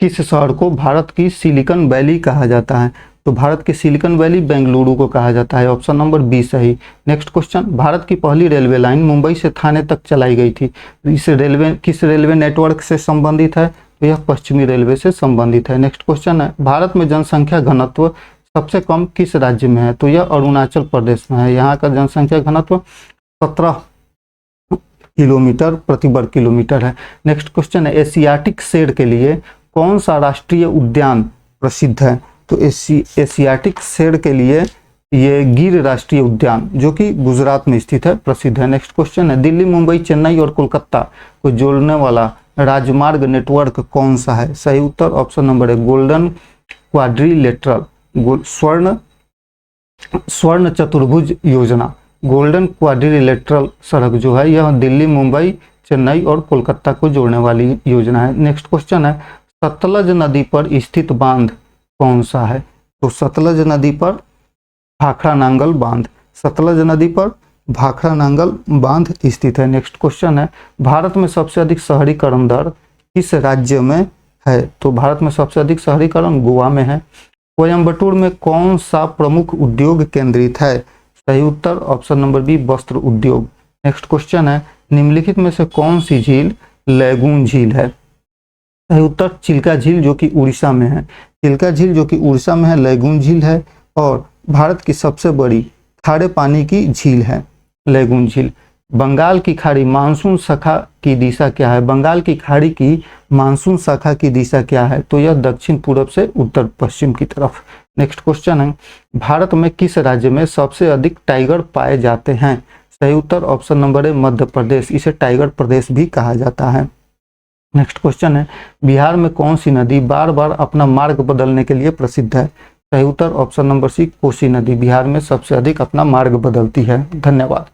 किस शहर को भारत की सिलिकॉन वैली कहा जाता है? तो भारत की सिलिकॉन वैली बेंगलुरु को कहा जाता है। ऑप्शन नंबर बी सही। नेक्स्ट क्वेश्चन, भारत की पहली रेलवे लाइन मुंबई से थाने तक चलाई गई थी। इस रेलवे किस रेलवे नेटवर्क से संबंधित है? तो यह पश्चिमी रेलवे से संबंधित है। नेक्स्ट क्वेश्चन है, भारत में जनसंख्या घनत्व सबसे कम किस राज्य में है? तो यह अरुणाचल प्रदेश में है। यहाँ का जनसंख्या घनत्व 17 किलोमीटर प्रति वर्ग किलोमीटर है। नेक्स्ट क्वेश्चन है, एशियाटिक शेर के लिए कौन सा राष्ट्रीय उद्यान प्रसिद्ध है? तो एशियाटिक शेर के लिए ये गिर राष्ट्रीय उद्यान जो कि गुजरात में स्थित है प्रसिद्ध है। नेक्स्ट क्वेश्चन है, दिल्ली, मुंबई, चेन्नई और कोलकाता को जोड़ने वाला राजमार्ग नेटवर्क कौन सा है? सही उत्तर ऑप्शन नंबर है गोल्डन क्वाड्रिलेटरल, स्वर्ण चतुर्भुज योजना। गोल्डन क्वाड्रिलेटरल सड़क जो है यह दिल्ली, मुंबई, चेन्नई और कोलकाता को जोड़ने वाली योजना है। नेक्स्ट क्वेश्चन है, सतलज नदी पर स्थित बांध कौन सा है? तो सतलज नदी पर भाखड़ा नांगल बांध, सतलज नदी पर भाखड़ा नांगल बांध स्थित है। नेक्स्ट क्वेश्चन है, भारत में सबसे अधिक शहरीकरण दर किस राज्य में है? तो भारत में सबसे अधिक शहरीकरण गोवा में है। कोयम्बटूर में कौन सा प्रमुख उद्योग केंद्रित है? सही उत्तर ऑप्शन नंबर बी वस्त्र उद्योग। नेक्स्ट क्वेश्चन है, निम्नलिखित में से कौन सी झील लैगून झील है? सही उत्तर चिल्का झील जो कि उड़ीसा में है। चिल्का झील जो कि उड़ीसा में है, लैगून झील है और भारत की सबसे बड़ी खारे पानी की झील है लैगून झील। बंगाल की खाड़ी मानसून शाखा की दिशा क्या है? बंगाल की खाड़ी की मानसून शाखा की दिशा क्या है? तो यह दक्षिण पूर्व से उत्तर पश्चिम की तरफ। नेक्स्ट क्वेश्चन है, भारत में किस राज्य में सबसे अधिक टाइगर पाए जाते हैं? सही उत्तर ऑप्शन नंबर है मध्य प्रदेश, इसे टाइगर प्रदेश भी कहा जाता है। नेक्स्ट क्वेश्चन है, बिहार में कौन सी नदी बार बार अपना मार्ग बदलने के लिए प्रसिद्ध है? सही उत्तर ऑप्शन नंबर सी कोसी नदी बिहार में सबसे अधिक अपना मार्ग बदलती है। धन्यवाद।